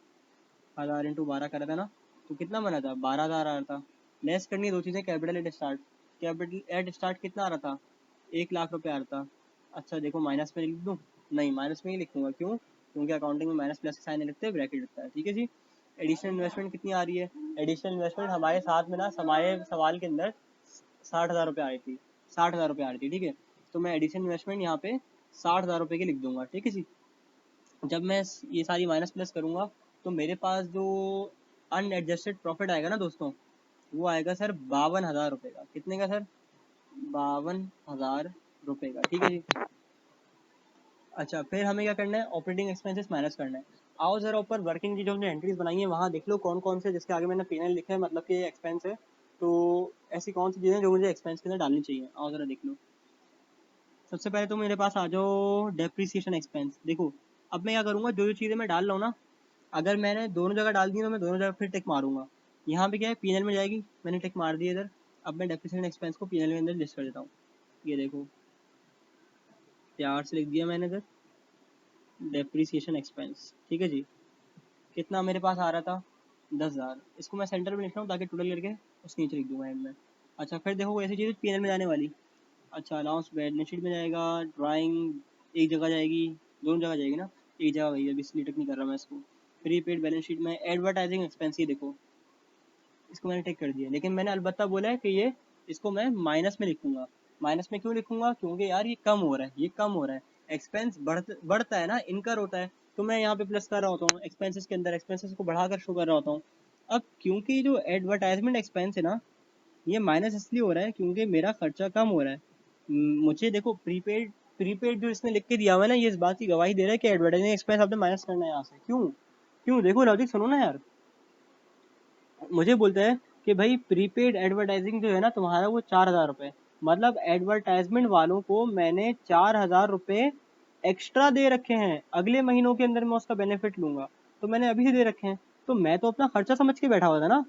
1000 × 12 करा था ना, तो कितना बना था, 12,000 आ रहा था। लेस करनी है दो चीज़ें, capital at start, capital at start कितना आ रहा था, 1 लाख रुपए आ रहा था। अच्छा देखो माइनस में लिख दूँ, नहीं माइनस में ही लिखूँगा, क्यों, क्योंकि अकाउंटिंग में माइनस प्लस साइन लिखते हैं, ब्रैकेट लिखता है, ठीक है जी। एडिशनल इन्वेस्टमेंट कितनी आ रही है, एडिशनल इन्वेस्टमेंट हमारे साथ में ना समाये सवाल के अंदर 60,000 रुपये आ रही थी, 60,000 रुपये आ रही थी, ठीक है। तो मैं एडिशनल इन्वेस्टमेंट यहाँ पे 60,000 रुपये की लिख दूंगा, ठीक है जी। जब मैं ये सारी माइनस प्लस करूँगा तो मेरे पास जो अनएडजस्टेड प्रॉफिट आएगा ना दोस्तों, वो आएगा सर 52,000 रुपये का। कितने का सर, 52,000 रुपये का, ठीक है जी। अच्छा फिर हमें क्या करना है, ऑपरेटिंग एक्सपेंसेस माइनस करना है। आओ जरा ऊपर वर्किंग की जो हमने एंट्रीज बनाई है वहाँ देख लो कौन कौन से, जिसके आगे मैंने P&L लिखा है, मतलब कि एक्सपेंस है। तो ऐसी कौन सी चीज़ें जो मुझे एक्सपेंस के अंदर डालनी चाहिए, आओ जरा देख लो। सबसे पहले तो मेरे पास आ जाओ डेप्रिसिएशन एक्सपेंस। देखो अब मैं क्या करूँगा, जो जो चीज़ें मैं डाल रहा हूँ ना, अगर मैंने दोनों जगह डाल दी तो मैं दोनों जगह फिर टिक मारूंगा। यहाँ पे क्या है, P&L में जाएगी, मैंने टिक मार दी इधर। अब मैं डेप्रिसिएशन एक्सपेंस को P&L में अंदर लिस्ट कर देता हूँ। ये देखो प्यार से लिख दिया मैंने इधर डेप्रिसिएशन एक्सपेंस, ठीक है जी। कितना मेरे पास आ रहा था, 10,000। इसको मैं सेंटर में लिख रहा हूँ ताकि टोटल करके उसके नीचे लिख दूंगा एंड में। अच्छा फिर देखो ऐसी चीज़ P&L में जाने वाली। अच्छा अलाउंस बैलेंस शीट में जाएगा, ड्राइंग एक जगह जाएगी, दोनों जगह जाएगी ना, एक जगह गई, अभी इसलिए टिक नहीं कर रहा मैं इसको। प्रीपेड बैलेंस शीट में एडवर्टाइजिंग एक्सपेंस, ये देखो इसको मैंने टिक कर दिया, लेकिन मैंने अलबत्ता बोला है कि ये इसको मैं माइनस में लिखूंगा। माइनस में क्यों लिखूंगा, क्योंकि यार ये कम हो रहा है, ये कम हो रहा है, एक्सपेंस बढ़ता है ना, इनकर होता है, तो मैं यहाँ पे प्लस कर रहा होता हूँ एक्सपेंसेस के अंदर, एक्सपेंसेस को बढ़ाकर शो कर रहा होता हूँ। अब क्योंकि जो एडवर्टाइजमेंट एक्सपेंस है ना, ये माइनस इसलिए हो रहा है क्योंकि मेरा खर्चा कम हो रहा है। मुझे देखो प्रीपेड प्रीपेड जो इसने लिख के दिया हुआ है ना, ये इस बात की गवाही दे रहा है कि एडवर्टाइजिंग एक्सपेंस आपने माइनस करना है यहाँ से। क्यों क्यों, देखो लॉजिक सुनो ना यार। मुझे बोलता है कि भाई प्रीपेड एडवर्टाइजिंग जो है ना तुम्हारा, वो 4,000 रुपये, मतलब एडवर्टाइजमेंट वालों को मैंने 4,000 रुपये एक्स्ट्रा दे रखे हैं, अगले महीनों के अंदर मैं उसका बेनिफिट लूंगा, तो मैंने अभी से दे रखे हैं। तो मैं तो अपना खर्चा समझ के बैठा हुआ था ना,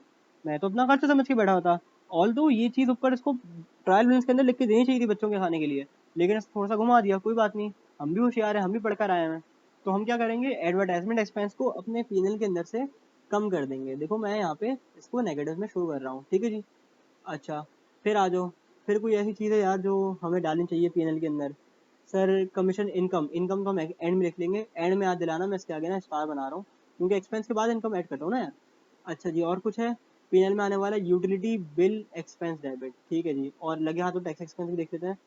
मैं तो अपना खर्चा समझ के बैठा हुआ था। ऑल दो ये चीज़ ऊपर इसको ट्रायल बैलेंस के अंदर लिख के देनी चाहिए थी बच्चों के खाने के लिए, लेकिन इसको थोड़ा सा घुमा दिया, कोई बात नहीं, हम भी होशियार हैं, हम भी पढ़कर आए हैं। तो हम क्या करेंगे, एडवर्टाइजमेंट एक्सपेंस को अपने P&L के अंदर से कम कर देंगे। देखो मैं यहाँ पे इसको नेगेटिव में शो कर रहा हूँ, ठीक है जी। अच्छा फिर आ जाओ, फिर कोई ऐसी चीज़ है यार जो हमें डालनी चाहिए P&L के अंदर। सर कमीशन इनकम, इनकम तो हम एंड में लिख लेंगे, एंड में याद दिलाना, मैं इसके आगे ना स्टार बना रहा हूँ क्योंकि एक्सपेंस के बाद इनकम ऐड करता हूँ ना यार। अच्छा जी, और कुछ है? पीएनएल में आने वाला यूटिलिटी बिल एक्सपेंस डेबिट, ठीक है जी। और लगे हाथों टैक्स एक्सपेंस भी देख लेते हैं।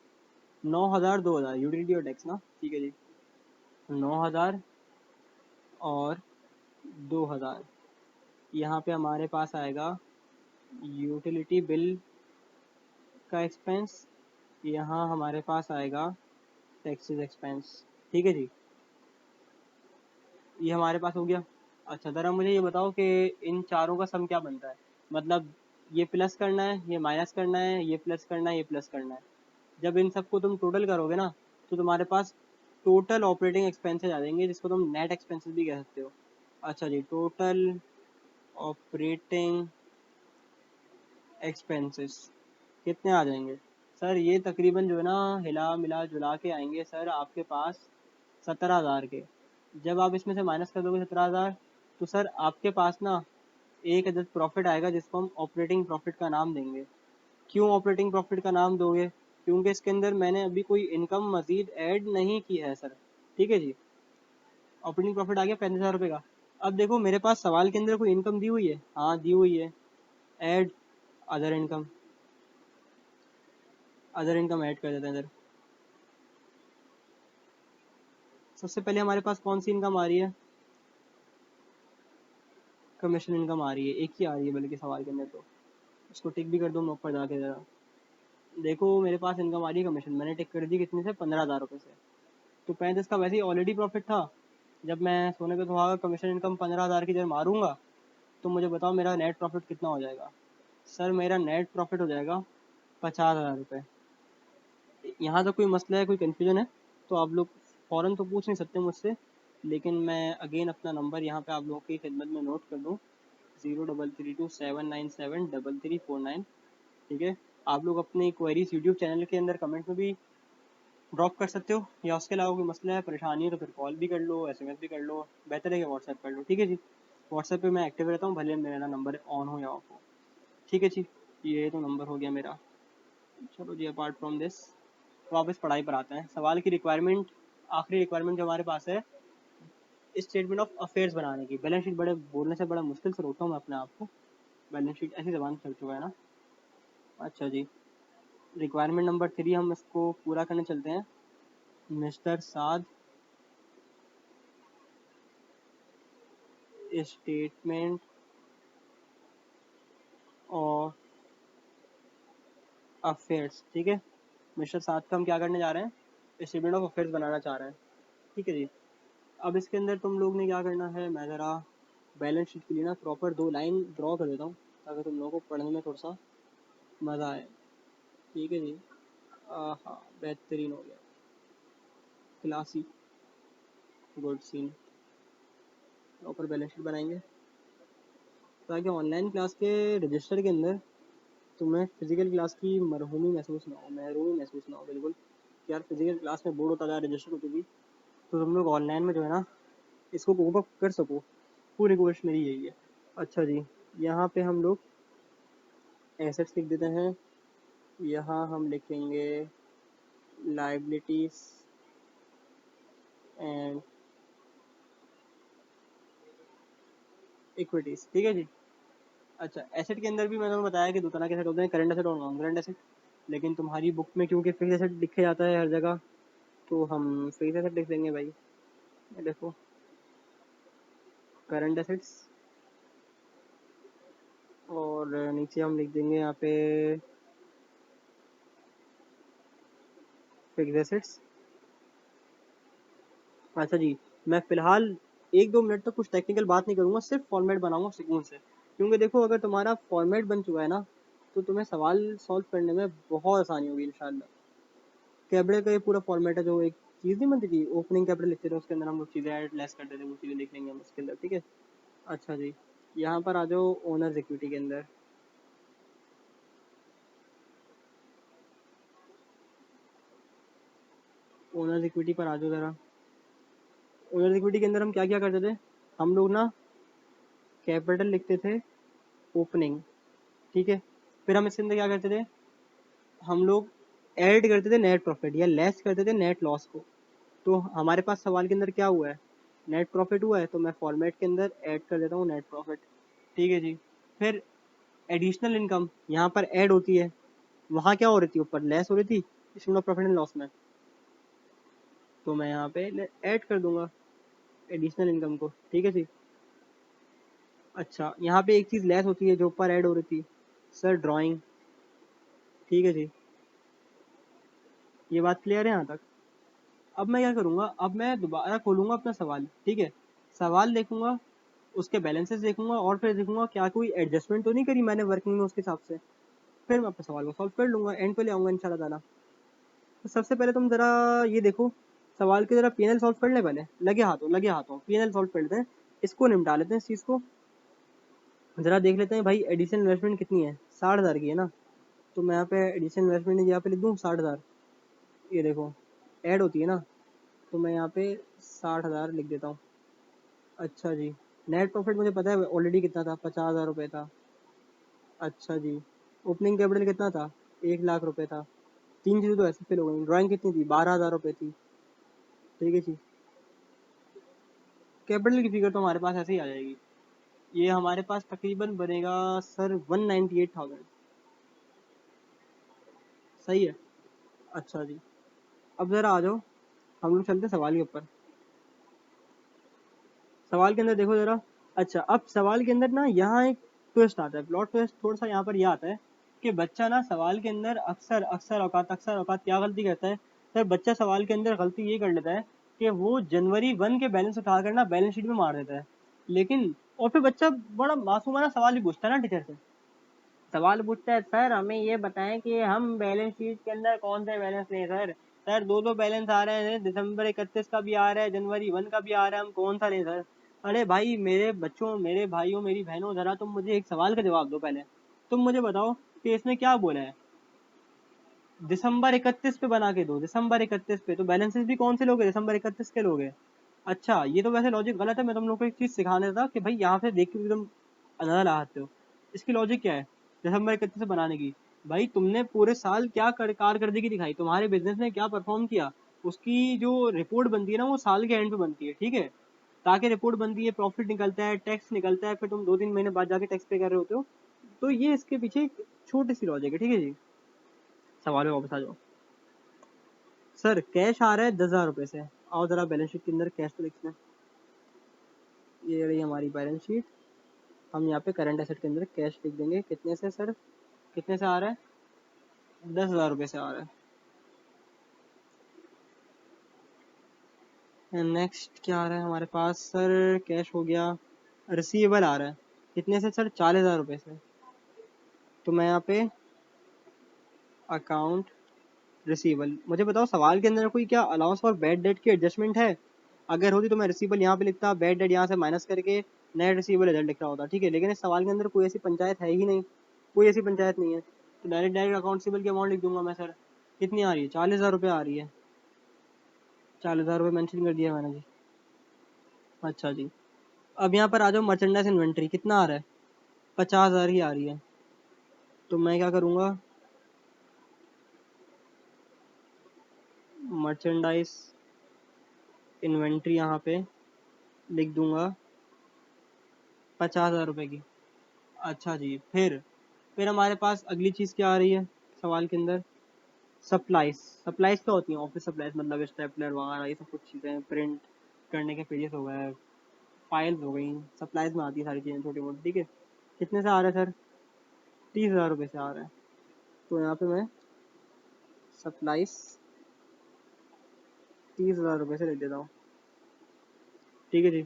9,000 2,000 यूटिलिटी और टैक्स ना, ठीक है जी। 9,000 और 2,000, यहाँ पे हमारे पास आएगा यूटिलिटी बिल का एक्सपेंस, यहाँ हमारे पास आएगा टैक्सेस एक्सपेंस, ठीक है जी। ये हमारे पास हो गया। अच्छा ज़रा मुझे ये बताओ कि इन चारों का सम क्या बनता है, मतलब ये प्लस करना है, ये माइनस करना है, ये प्लस करना है, ये प्लस करना है। जब इन सबको तुम टोटल करोगे ना तो तुम्हारे पास टोटल ऑपरेटिंग एक्सपेंसेस आ जाएंगे, जिसको तुम नेट एक्सपेंसेस भी कह सकते हो। अच्छा जी, टोटल ऑपरेटिंग एक्सपेंसेस कितने आ जाएंगे? सर ये तकरीबन जो है ना हिला मिला जुला के आएंगे सर आपके पास 17,000 के। जब आप इसमें से माइनस कर दोगे 17,000 तो सर आपके पास ना एक अदद प्रॉफिट आएगा, जिसको हम ऑपरेटिंग प्रॉफिट का नाम देंगे। क्यों ऑपरेटिंग प्रॉफिट का नाम दोगे? क्योंकि इसके अंदर मैंने अभी कोई इनकम मजीद ऐड नहीं की है सर, ठीक है जी। ऑपरेटिंग प्रॉफिट आ गया 35,000 रुपये का। अब देखो मेरे पास सवाल के अंदर कोई इनकम दी हुई है, हाँ दी हुई है। Add other income, other income add कर देते हैं इधर। सबसे पहले हमारे पास कौन सी इनकम आ रही है? कमीशन इनकम आ रही है, एक ही आ रही है बल्कि सवाल के अंदर, तो इसको टिक भी कर दो मैं ऊपर जाके ज़रा। देखो मेरे पास इनकम आ रही है कमीशन, मैंने टिक कर दी कितने से? 15,000 रुपये से। तो 35 का वैसे ही ऑलरेडी प्रॉफिट था। जब मैं सोने पे सुहागा कमीशन इनकम 15,000 की जब मारूंगा तो मुझे बताओ मेरा नेट प्रॉफिट कितना हो जाएगा? सर मेरा नेट प्रॉफिट हो जाएगा 50,000 रुपये। यहाँ तक कोई मसला है, कोई कन्फ्यूजन है तो आप लोग फ़ौरन तो पूछ नहीं सकते मुझसे, लेकिन मैं अगेन अपना नंबर यहाँ पे आप लोगों की खिदमत में नोट कर दूँ, 0332797334 ठीक है। आप लोग अपनी क्वेरीज यूट्यूब चैनल के अंदर कमेंट में भी ड्रॉप कर सकते हो, या उसके अलावा कोई मसला है परेशानी है तो फिर कॉल भी कर लो, एसएमएस भी कर लो, बेहतर है कि व्हाट्सएप कर लो, ठीक है जी। व्हाट्सएप पे मैं एक्टिव रहता हूँ, भले मेरा नंबर ऑन हो या ऑफ हो, ठीक है जी। ये तो नंबर हो गया मेरा। चलो जी, अपार्ट फ्रॉम दिस वापस पढ़ाई पर आते हैं। सवाल की रिक्वायरमेंट, आखिरी रिक्वायरमेंट जो हमारे पास है स्टेटमेंट ऑफ अफेयर्स बनाने की। बैलेंस शीट बड़े बोलने से बड़ा मुश्किल से रोकता हूँ मैं अपने आप को, बैलेंस शीट ऐसी जबान चल चुका है ना। अच्छा जी, रिक्वायरमेंट नंबर 3 हम इसको पूरा करने चलते हैं। Mister Saad statement of affairs, ठीक है। मिस्टर साद का हम क्या करने जा रहे हैं? स्टेटमेंट ऑफ अफेयर्स बनाना चाह रहे हैं, ठीक है जी। अब इसके अंदर तुम लोग ने क्या करना है, मैं ज़रा बैलेंस शीट के लिए ना प्रॉपर 2 लाइन ड्रॉ कर देता हूँ ताकि तुम लोगों को पढ़ने में थोड़ा सा मज़ा आए, ठीक है जी। हाँ बेहतरीन हो गया, classy, good scene. Proper balance sheet बनाएंगे ताकि ऑनलाइन क्लास के रजिस्टर के अंदर तुम्हें फिजिकल क्लास की मरहूमी महसूस ना हो, महरूमी महसूस ना हो बिल्कुल कि यार फिजिकल क्लास में बोर्ड होता था, रजिस्टर होती थी, तो तुम लोग ऑनलाइन में जो है ना इसको कोप अप कर सको। पूरी कोशिश मेरी यही है। अच्छा जी, यहाँ पे हम लोग एसेट्स लिख देते हैं, यहाँ हम लिखेंगे लाइबिलिटीज एंड इक्विटीज, ठीक है जी। अच्छा एसेट के अंदर भी मैंने बताया कि 2 तरह के एसेट होते हैं, करंट एसेट और नॉन करंट एसेट, लेकिन तुम्हारी बुक में क्योंकि फिक्स एसेट लिखे जाता है हर जगह तो हम फिक्स एसेट लिख देंगे भाई। ये देखो करंट एसेट्स, और नीचे हम लिख देंगे यहाँ पे फिक्स एसेट्स। अच्छा जी, मैं फ़िलहाल 1-2 मिनट तक कुछ टेक्निकल बात नहीं करूँगा, सिर्फ फॉर्मेट बनाऊँगा सुकून से, क्योंकि देखो अगर तुम्हारा फॉर्मेट बन चुका है ना तो तुम्हें सवाल सॉल्व करने में बहुत आसानी होगी इंशाल्लाह। कैबरे का ये पूरा फॉर्मेट है, जो एक चीज़ नहीं बनती थी ओपनिंग कैपिटल लिखते थे, उसके अंदर हम लोग चीज़ें ऐड लेस करते थे, वो चीज़ें लिख लेंगे हम उसके अंदर, ठीक है। अच्छा जी, यहाँ पर आ जाओ ओनर्स इक्विटी के अंदर। ओनर्स इक्विटी पर आ जाओ ज़रा। ओनर्स इक्विटी के अंदर हम क्या क्या करते थे? हम लोग ना कैपिटल लिखते थे ओपनिंग, ठीक है। फिर हम इसके अंदर क्या करते थे? हम लोग ऐड करते थे नेट प्रॉफिट या लेस करते थे नेट लॉस को। तो हमारे पास सवाल के अंदर क्या हुआ है, नेट प्रॉफिट हुआ है, तो मैं फॉर्मेट के अंदर ऐड कर देता हूँ नेट प्रॉफिट। ठीक है जी। फिर एडिशनल इनकम यहाँ पर ऐड होती है, वहाँ क्या हो रही थी, ऊपर लेस हो रही थी statement of profit and loss में, तो मैं यहाँ पे ऐड कर दूंगा एडिशनल इनकम को। ठीक है जी। अच्छा, यहाँ पे एक चीज़ लेस होती है जो ऊपर ऐड हो रही थी, सर ड्राइंग। ठीक है जी, ये बात क्लियर है यहाँ तक। अब मैं क्या करूँगा, अब मैं दोबारा खोलूँगा अपना सवाल। ठीक है, सवाल देखूंगा, उसके बैलेंसेस देखूंगा और फिर देखूंगा क्या कोई एडजस्टमेंट तो नहीं करी मैंने वर्किंग में उसके हिसाब से, फिर मैं अपने सवाल को सॉल्व कर लूँगा, एंड पे ले आऊँगा इंशाल्लाह ताला। तो सबसे पहले तुम ज़रा ये देखो सवाल की, ज़रा पीएनएल सॉल्व कर ले पहले, लगे हाथों पीएनएल सॉल्व कर लेते हैं, इसको निपटा लेते हैं इस चीज़ को। ज़रा देख लेते हैं भाई एडिशनल इन्वेस्टमेंट कितनी है, 60,000 की है ना। तो मैं यहाँ पे एडिशनल इन्वेस्टमेंट यहाँ पे लिख दूँ 60,000, ये देखो ऐड होती है ना, तो मैं यहाँ पे 60,000 लिख देता हूँ। अच्छा जी, नेट प्रॉफिट मुझे पता है ऑलरेडी कितना था, 50,000 रुपये था। अच्छा जी, ओपनिंग कैपिटल कितना था, 1 लाख रुपये था। तीन चीज़ें तो ऐसे फेल हो गई। ड्राइंग कितनी थी, 12,000 रुपये थी। ठीक है जी, कैपिटल की फिगर तो हमारे पास ऐसे ही आ जाएगी, ये हमारे पास तकरीबन बनेगा सर 198,000। सही है। अच्छा जी, अब ज़रा आ जाओ, हम लोग चलते हैं सवाल के ऊपर। सवाल के अंदर देखो ज़रा। अच्छा, अब सवाल के अंदर ना यहाँ एक ट्विस्ट आता है, प्लॉट ट्विस्ट थोड़ा सा यहाँ पर यह आता है कि बच्चा ना सवाल के अंदर अक्सर औकात क्या गलती करता है। सर बच्चा सवाल के अंदर गलती ये कर लेता है कि वो जनवरी 1 के बैलेंस उठाकर ना बैलेंस शीट में मार देता है, लेकिन और फिर बच्चा बड़ा मासूमाना सवाल भी पूछता है ना टीचर से। सवाल पूछता है, सर हमें ये बताएं कि हम बैलेंस शीट के अंदर कौन से बैलेंस लें सर। सर दो दो बैलेंस आ रहे हैं, दिसंबर 31 का भी आ रहा है, जनवरी 1 का भी आ रहा है, हम कौन सा लें सर। अरे भाई मेरे बच्चों, मेरे भाइयों, मेरी बहनों, ज़रा तुम मुझे एक सवाल का जवाब दो पहले। तुम मुझे बताओ कि इसने क्या बोला है, दिसंबर 31 पे बना के दो, दिसंबर 31 पे, तो बैलेंसेस भी कौन से लोगे, दिसंबर 31 के लोगे। अच्छा, ये तो वैसे लॉजिक गलत है, मैं तुम लोग को एक चीज़ सिखाने था कि भाई यहाँ से देख के भी तुम अंदाजा लगाते हो। इसकी लॉजिक क्या है दिसंबर 31 से बनाने की, भाई तुमने पूरे साल क्या कारकर्दगी दिखाई, तुम्हारे बिजनेस ने क्या परफॉर्म किया, उसकी जो रिपोर्ट बनती है ना वो साल के एंड पे बनती है। ठीक है, ताकि रिपोर्ट बनती है, प्रॉफिट निकलता है, टैक्स निकलता है, फिर तुम 2-3 महीने बाद जाके टैक्स पे कर रहे होते हो। तो ये इसके पीछे एक छोटी सी लॉजिक है। ठीक है जी, सवाल में वापस आ जाओ। सर कैश आ रहा है 10,000 रुपये से, आओ जरा बैलेंस शीट के अंदर कैश तो लिखते हैं। ये रही हमारी बैलेंस शीट, हम यहाँ पे करंट एसेट के अंदर कैश लिख देंगे। कितने से सर, कितने से आ रहा है, 10,000 रुपये से आ रहा है। नेक्स्ट क्या आ रहा है हमारे पास, सर कैश हो गया, रिसीवेबल आ रहा है कितने से सर, 40,000 रुपये से। तो मैं यहाँ पे अकाउंट रिसीवेबल, मुझे बताओ सवाल के अंदर कोई क्या अलाउंस फॉर बैड डेट की एडजस्टमेंट है, अगर होती तो मैं रिसीवेबल यहाँ पे लिखता, बैड डेट यहाँ से माइनस करके नेट रिसीवेबल रिजल्ट लिख रहा होता। ठीक है, लेकिन इस सवाल के अंदर कोई ऐसी पंचायत है ही नहीं, कोई ऐसी पंचायत नहीं है, तो डायरेक्ट डायरेक्ट अकाउंट रिसीवेबल की अमाउंट लिख दूंगा मैं। सर कितनी आ रही है, 40,000 रुपये आ रही है, 40,000 रुपये मैंशन कर दिया मैंने जी। अच्छा जी, अब यहाँ पर आ जाओ, मर्चेंडाइज इन्वेंट्री कितना आ रहा है, 50,000 ही आ रही है। तो मैं क्या करूँगा, मर्चेंडाइज इन्वेंट्री यहाँ पे लिख दूंगा 50,000 रुपये की। अच्छा जी, फिर हमारे पास अगली चीज़ क्या आ रही है सवाल के अंदर, सप्लाइज। सप्लाइज क्या होती हैं, ऑफिस सप्लाइज, मतलब स्टेपलर वगैरह ये सब कुछ चीज़ें, प्रिंट करने के पेजेस हो गए, फाइल्स हो गई, सप्लाइज में आती है सारी चीज़ें छोटी मोटी। ठीक है, कितने से आ रहा है सर, 30,000 रुपये से आ रहा है। तो यहाँ पे मैं सप्लाइज 30,000 रुपये से लिख देता हूँ। ठीक है जी,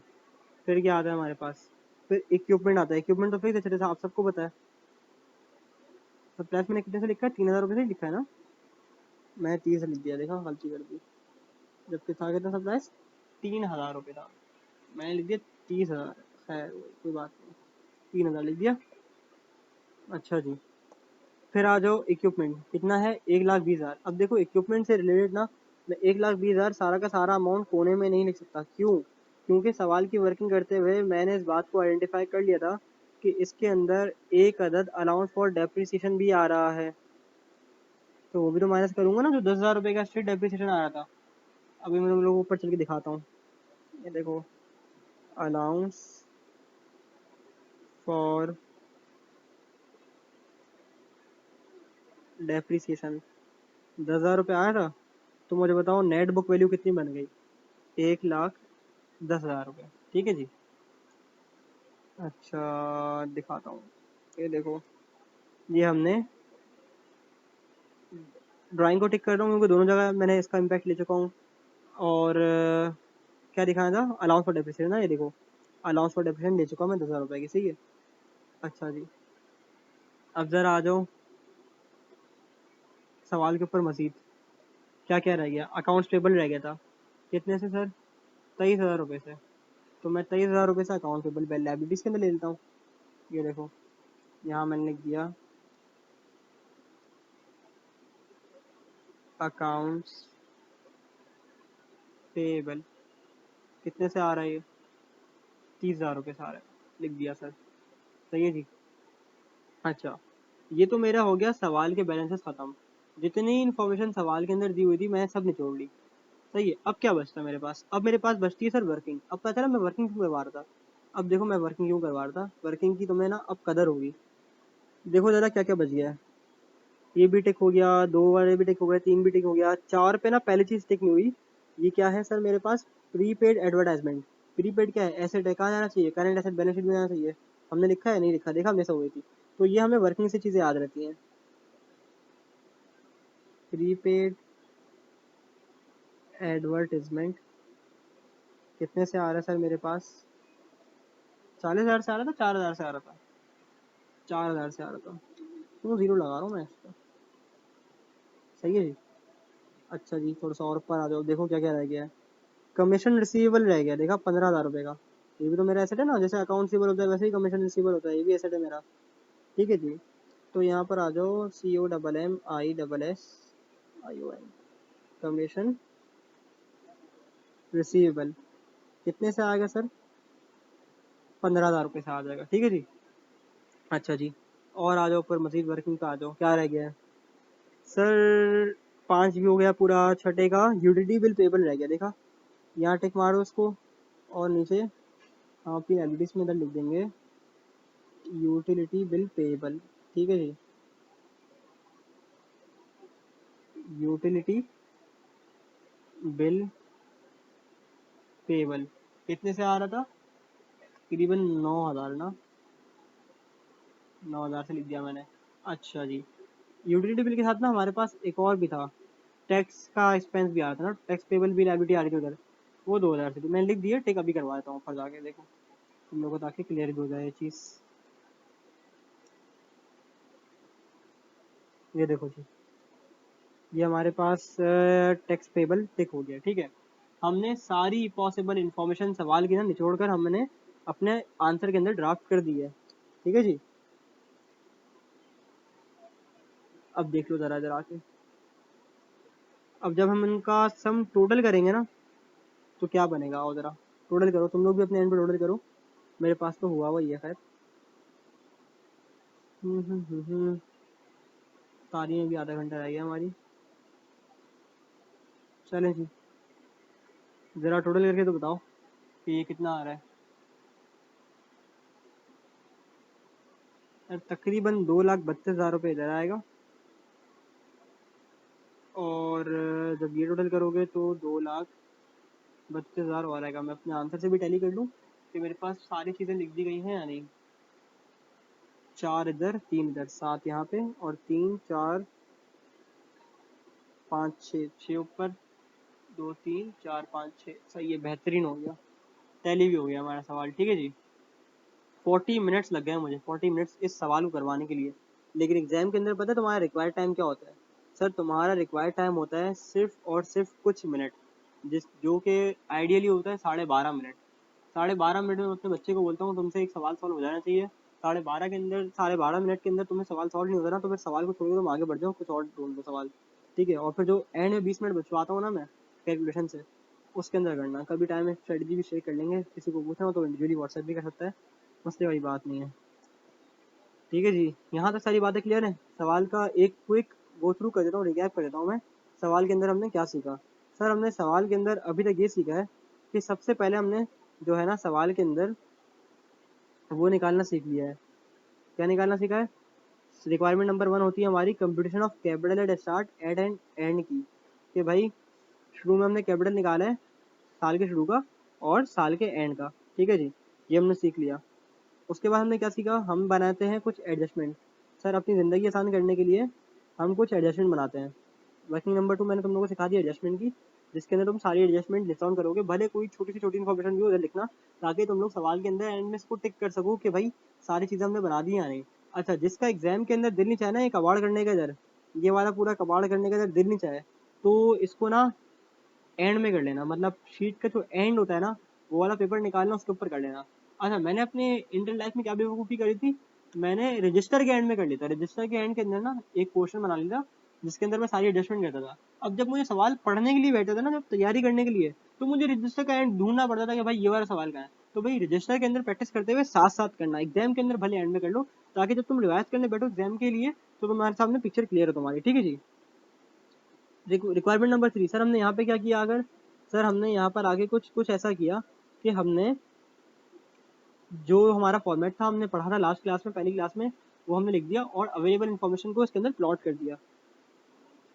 फिर क्या आता है हमारे पास, फिर इक्विपमेंट आता है। इक्विपमेंट तो फिर अच्छे से आप सबको पता है, सप्लाइज मैंने कितने से लिखा है, 3,000 रुपये से लिखा है ना, मैं 30 लिख दिया, देखा गलती कर दी, जबकि था कितना सप्लाइज, 3,000 रुपये था, मैंने लिख दिया 30,000। खैर कोई बात नहीं, 3,000 लिख दिया। अच्छा जी, फिर आ जाओ इक्विपमेंट कितना है, 1,20,000। अब देखो इक्विपमेंट से रिलेटेड ना मैं 1,20,000 सारा का सारा अमाउंट कोने में नहीं लिख सकता, क्यों, क्योंकि सवाल की वर्किंग करते हुए मैंने इस बात को आइडेंटिफाई कर लिया था कि इसके अंदर एक अदद अलाउंस फॉर डेप्रिसिएशन भी आ रहा है। तो वो भी तो माइनस करूंगा ना, जो 10,000 रुपये का स्ट्रेट डेप्रिसिएशन आ रहा था। अभी मैं तुम लोग ऊपर चल के दिखाता हूँ। ये देखो, अलाउंस फॉर डेप्रिसिएशन 10,000 रुपये आया था। तो मुझे बताओ नेट बुक वैल्यू कितनी बन गई? 1,10,000 रुपये। ठीक है जी। अच्छा, दिखाता हूँ। ये देखो, ये हमने ड्राइंग को टिक कर रहा हूँ क्योंकि दोनों जगह मैंने इसका इम्पैक्ट ले चुका हूँ। और क्या दिखाया था? अलाउंस फॉर डेप्रिसिएशन ना, ये देखो अलाउंस फॉर डेप्रिसिएशन ले चुका हूँ मैं 10,000 रुपये की। सही है। अच्छा जी, अब ज़रा आ जाओ सवाल के ऊपर मज़ीद। क्या क्या रह गया? अकाउंट्स पेबल रह गया था। कितने से सर? 23,000 रुपये से। तो मैं 23,000 रुपये से अकाउंट पेबल लाइबिलिटीज़ के अंदर ले लेता हूँ। ये देखो, यहाँ मैंने लिख दिया अकाउंट्स पेबल। कितने से आ रहा है ये? 30,000 रुपये से आ रहा है। लिख दिया सर। सही है जी। अच्छा, ये तो मेरा हो गया सवाल के बैलेंसेस ख़त्म। जितनी इन्फॉर्मेशन सवाल के अंदर दी हुई थी मैंने सब निचोड़ ली। सही है। अब क्या बचता है मेरे पास? अब मेरे पास बचती है सर वर्किंग। अब पता चला मैं वर्किंग क्यों करवा रहा था। अब देखो मैं वर्किंग क्यों करवा रहा था, वर्किंग की तुम्हें ना अब कदर होगी। देखो ज़रा क्या क्या बच गया है। ये भी टिक हो गया, 2 वाले भी टिक हो गया, 3 भी टिक हो गया, 4 पे ना पहली चीज़ टिक नहीं हुई। ये क्या है सर मेरे पास? Prepaid advertisement. प्रीपेड क्या है? एसेट है, कहाँ जाना चाहिए? करंट एसेट बैलेंस शीट में जाना चाहिए। हमने लिखा है? नहीं लिखा? देखा हमने सब हुई थी। तो ये हमें वर्किंग से चीज़ें याद रहती हैं। प्रीपेड एडवर्टाइजमेंट कितने से आ रहा है सर मेरे पास? 40,000 से आ रहा था, 4,000 से आ रहा था, 4,000 से आ रहा था। क्यों जीरो लगा रहा हूँ मैं इसका? सही है जी। अच्छा जी, थोड़ा सा और ऊपर आ जाओ, देखो क्या क्या रह गया है। कमीशन रिसीवेबल रह गया, देखा 15,000 रुपये का। ये भी तो मेरा एसेट है ना, जैसे अकाउंट रिसीवेबल होता है वैसे ही कमीशन रिसीवेबल होता है, ये भी एसेट है मेरा। ठीक है जी। तो यहाँ पर आ जाओ, COMMISSION, कमीशन रिसीवेबल कितने से आएगा सर? 15,000 रुपये से आ जाएगा। ठीक है जी। अच्छा जी, और आ जाओ ऊपर मजीद वर्किंग का आ जाओ, क्या रह गया है सर? 5 भी हो गया पूरा। छठे का यूटिलिटी बिल पेबल रह गया, देखा? यहाँ टिक मारो उसको, और नीचे हम अपनी एलबीडीज में इधर लिख देंगे यूटिलिटी बिल पेबल। ठीक है जी। यूटिलिटी बिल पेबल कितने से आ रहा था? तकरीबन 9,000 ना, 9,000 से लिख दिया मैंने। अच्छा जी, यूटिलिटी बिल के साथ ना हमारे पास एक और भी था, टैक्स का एक्सपेंस भी आ रहा था ना, टैक्स पेबल भी लाइबिलिटी आ रही थी उधर। वो 2,000 से थी, मैंने लिख दिया। टिक अभी करवा देता हूँ ऊपर जाके, देखो तुम लोगों को, ताकि क्लियर हो जाए ये चीज़। ये देखो जी, ये हमारे पास टैक्स पेबल टिक हो गया। ठीक है, हमने सारी पॉसिबल इंफॉर्मेशन सवाल की ना निचोड़ कर हमने अपने आंसर के अंदर ड्राफ्ट कर दी है। ठीक है जी। अब देख लो ज़रा इधर आके। अब जब हम इनका सम टोटल करेंगे ना, तो क्या बनेगा? और ज़रा टोटल करो, तुम लोग भी अपने एंड पे टोटल करो। मेरे पास तो हुआ वही है खैर। हम्म। तारी में भी आधा घंटा रह गया हमारी। चलें जी, ज़रा टोटल करके तो बताओ कि ये कितना आ रहा है। तकरीबन 2,32,000 रुपये इधर आएगा। और जब ये टोटल करोगे तो 2,32,000 और आएगा। मैं अपने आंसर से भी टैली कर लूँ कि मेरे पास सारी चीज़ें लिख दी गई हैं या नहीं। 4 इधर, 3 इधर, 7 यहाँ पे, और 3 4 5 6, 6 ऊपर, 2 3 4 5 6। सही है, बेहतरीन हो गया। टैली भी हो गया हमारा सवाल। ठीक है जी। 40 मिनट्स लग गए मुझे, 40 मिनट्स इस सवाल को करवाने के लिए। लेकिन एग्जाम के अंदर पता है तुम्हारा रिक्वायर्ड टाइम क्या होता है? सर तुम्हारा रिक्वायर्ड टाइम होता है सिर्फ और सिर्फ कुछ मिनट, जिस जो कि आइडियली होता है 12.5 मिनट। 12.5 मिनट में मैं अपने बच्चे को बोलता हूँ तुमसे एक सवाल सॉल्व हो जाना चाहिए। 12.5 के अंदर, 12.5 मिनट के अंदर तुम्हें सवाल सॉल्व नहीं होता ना, तो फिर सवाल को छोड़ के तुम आगे बढ़ जाओ, कुछ और ढूंढ लो सवाल। ठीक है, और फिर जो एंड में 20 मिनट बचवाता हूँ ना मैं कैलकुलेशन से, उसके अंदर करना। कभी टाइम एक स्ट्रेटजी भी शेयर कर लेंगे, किसी को पूछना हो तो इंडिविजुअली व्हाट्सएप भी कर सकता है, मसले वाली बात नहीं है। ठीक है जी, यहाँ तक सारी बातें क्लियर है। सवाल का एक क्विक गो थ्रू कर देता हूँ, रिकैप कर देता हूँ मैं सवाल के अंदर हमने क्या सीखा। सर हमने सवाल के अंदर अभी तक ये सीखा है कि सबसे पहले हमने जो है ना सवाल के अंदर वो निकालना सीख लिया है। क्या निकालना सीखा है? रिक्वायरमेंट नंबर 1 होती है हमारी computation of capital at start at and and की, कि भाई शुरू में हमने कैपिटल निकाला है साल के शुरू का और साल के एंड का, ठीक है जी, ये हमने सीख लिया। उसके बाद हमने क्या सीखा, हम बनाते हैं कुछ एडजस्टमेंट। सर अपनी ज़िंदगी आसान करने के लिए हम कुछ एडजस्टमेंट बनाते हैं। वर्किंग नंबर 2 मैंने तुम लोगों को सिखा दिया एडजस्टमेंट की, जिसके अंदर तुम सारी एडजस्टमेंट लिस्ट डाउन करोगे, भले कोई छोटी से छोटी इन्फॉर्मेशन भी उधर लिखना, ताकि तुम लोग सवाल के अंदर एंड में इसको टिक कर सको कि भाई सारी चीज़ें हमने बना दी या नहीं। अच्छा, जिसका एग्जाम के अंदर दिल नहीं चाहे ना ये कबाड़ करने का इधर, ये वाला पूरा कबाड़ करने का इधर दिल नहीं चाहे, तो इसको ना एंड में कर लेना, मतलब शीट का जो एंड होता है ना वो वाला पेपर निकालना, उसके ऊपर कर लेना। अच्छा, मैंने अपने इंटर लाइफ में क्या बेवकूफ़ी करी थी, मैंने रजिस्टर के एंड में कर लिया था। रजिस्टर के एंड के अंदर ना एक पोर्शन बना लिया था जिसके अंदर मैं सारी एडजस्टमेंट करता था। अब जब मुझे सवाल पढ़ने के लिए बैठा था ना, जब तैयारी करने के लिए, तो मुझे रजिस्टर का एंड ढूंढना पड़ता था कि भाई ये वाला सवाल का है। तो भाई रजिस्टर के अंदर प्रैक्टिस करते हुए साथ साथ करना, एग्जाम के अंदर भले एंड में कर लो, ताकि जब तुम रिवाइज करने बैठो एग्जाम के लिए तो तुम्हारे सामने पिक्चर क्लियर हो तुम्हारी, ठीक है जी। रिक्वायरमेंट नंबर 3, सर हमने यहाँ पे क्या किया अगर, सर हमने यहाँ पर आगे कुछ कुछ ऐसा किया कि हमने जो हमारा फॉर्मेट था हमने पढ़ा था लास्ट क्लास में, पहली क्लास में, वो हमने लिख दिया और अवेलेबल इन्फॉर्मेशन को इसके अंदर प्लॉट कर दिया।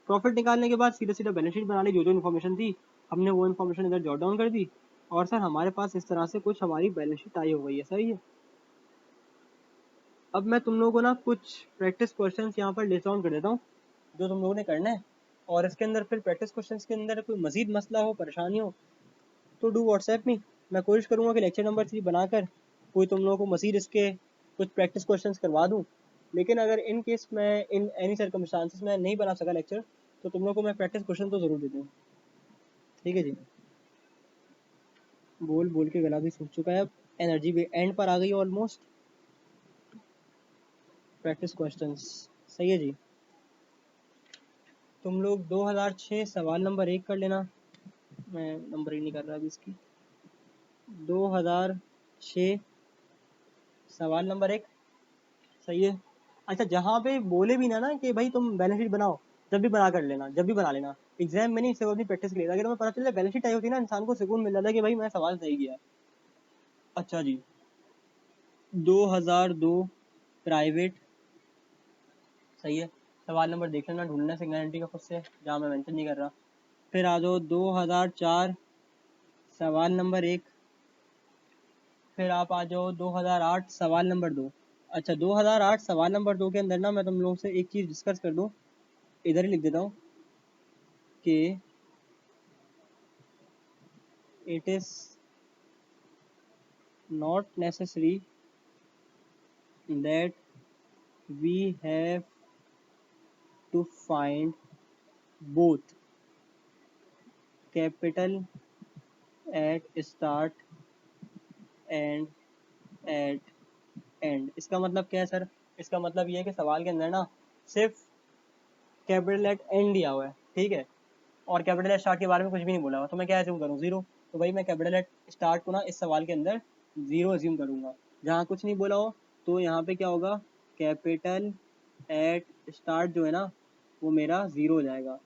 प्रॉफिट निकालने के बाद सीधा सीधा बैलेंस शीट बना ली, जो जो इन्फॉर्मेशन थी हमने वो इन्फॉर्मेशन इधर जॉट डाउन कर दी, और सर हमारे पास इस तरह से कुछ हमारी बैलेंस शीट आई हो गई है। सही है। अब मैं तुम लोगों को ना कुछ प्रैक्टिस क्वेश्चंस यहाँ पर लिस्ट डाउन कर देता हूँ जो तुम लोगों ने करना है, और इसके अंदर फिर प्रैक्टिस क्वेश्चंस के अंदर कोई मजीद मसला हो, परेशानी हो, तो डू व्हाट्सएप में। मैं कोशिश करूँगा कि लेक्चर नंबर 3 बनाकर कोई तुम लोगों को मजीद इसके कुछ प्रैक्टिस क्वेश्चंस करवा दूँ। लेकिन अगर इन केस मैं इन एनी सर्कमस्टांसिस में नहीं बना सका लेक्चर, तो तुम लोगों को मैं प्रैक्टिस क्वेश्चन तो ज़रूर दे दूँ, ठीक है जी। बोल बोल के गला भी सूख चुका है, अब एनर्जी भी एंड पर आ गई ऑलमोस्ट। प्रैक्टिस क्वेश्चंस, सही है जी। तुम लोग 2006 सवाल नंबर 1 कर लेना, मैं नंबर ही नहीं कर रहा अभी इसकी। 2006 सवाल नंबर 1, सही है। अच्छा, जहाँ पे बोले भी ना कि भाई तुम बैलेंस शीट बनाओ, जब भी बना कर लेना, जब भी बना लेना, एग्जाम में नहीं, सिर्फ अपनी प्रैक्टिस के लिए, अगर तुम्हें पता चले बैलेंस शीट आई होती है ना, इंसान को सुकून मिल जाता है कि भाई मैं सवाल सही किया। अच्छा जी, 2002 प्राइवेट, सही है। सवाल नंबर देख लेना, ढूंढना सिंगल एंट्री का खुद से, जहाँ मैं मेंशन नहीं कर रहा। फिर आ जाओ 2004 सवाल नंबर 1, फिर आप आ जाओ 2008 सवाल नंबर 2। अच्छा, 2008 सवाल नंबर 2 के अंदर ना मैं तुम लोगों से एक चीज़ डिस्कस कर दूँ, इधर ही लिख देता हूँ कि it is not necessary that we have to find both capital at start and at end। इसका मतलब क्या है सर? इसका मतलब ये है कि सवाल के अंदर ना सिर्फ कैपिटल एट एंड दिया हुआ है, ठीक है, और कैपिटल एट स्टार्ट के बारे में कुछ भी नहीं बोला हुआ, तो मैं क्या एज्यूम करूँ? जीरो। तो भाई मैं कैपिटल एट स्टार्ट को ना इस सवाल के अंदर जीरो एज्यूम करूँगा। जहाँ कुछ नहीं बोला हो तो यहाँ पे क्या होगा, कैपिटल एट स्टार्ट जो है ना वो मेरा जीरो हो जाएगा।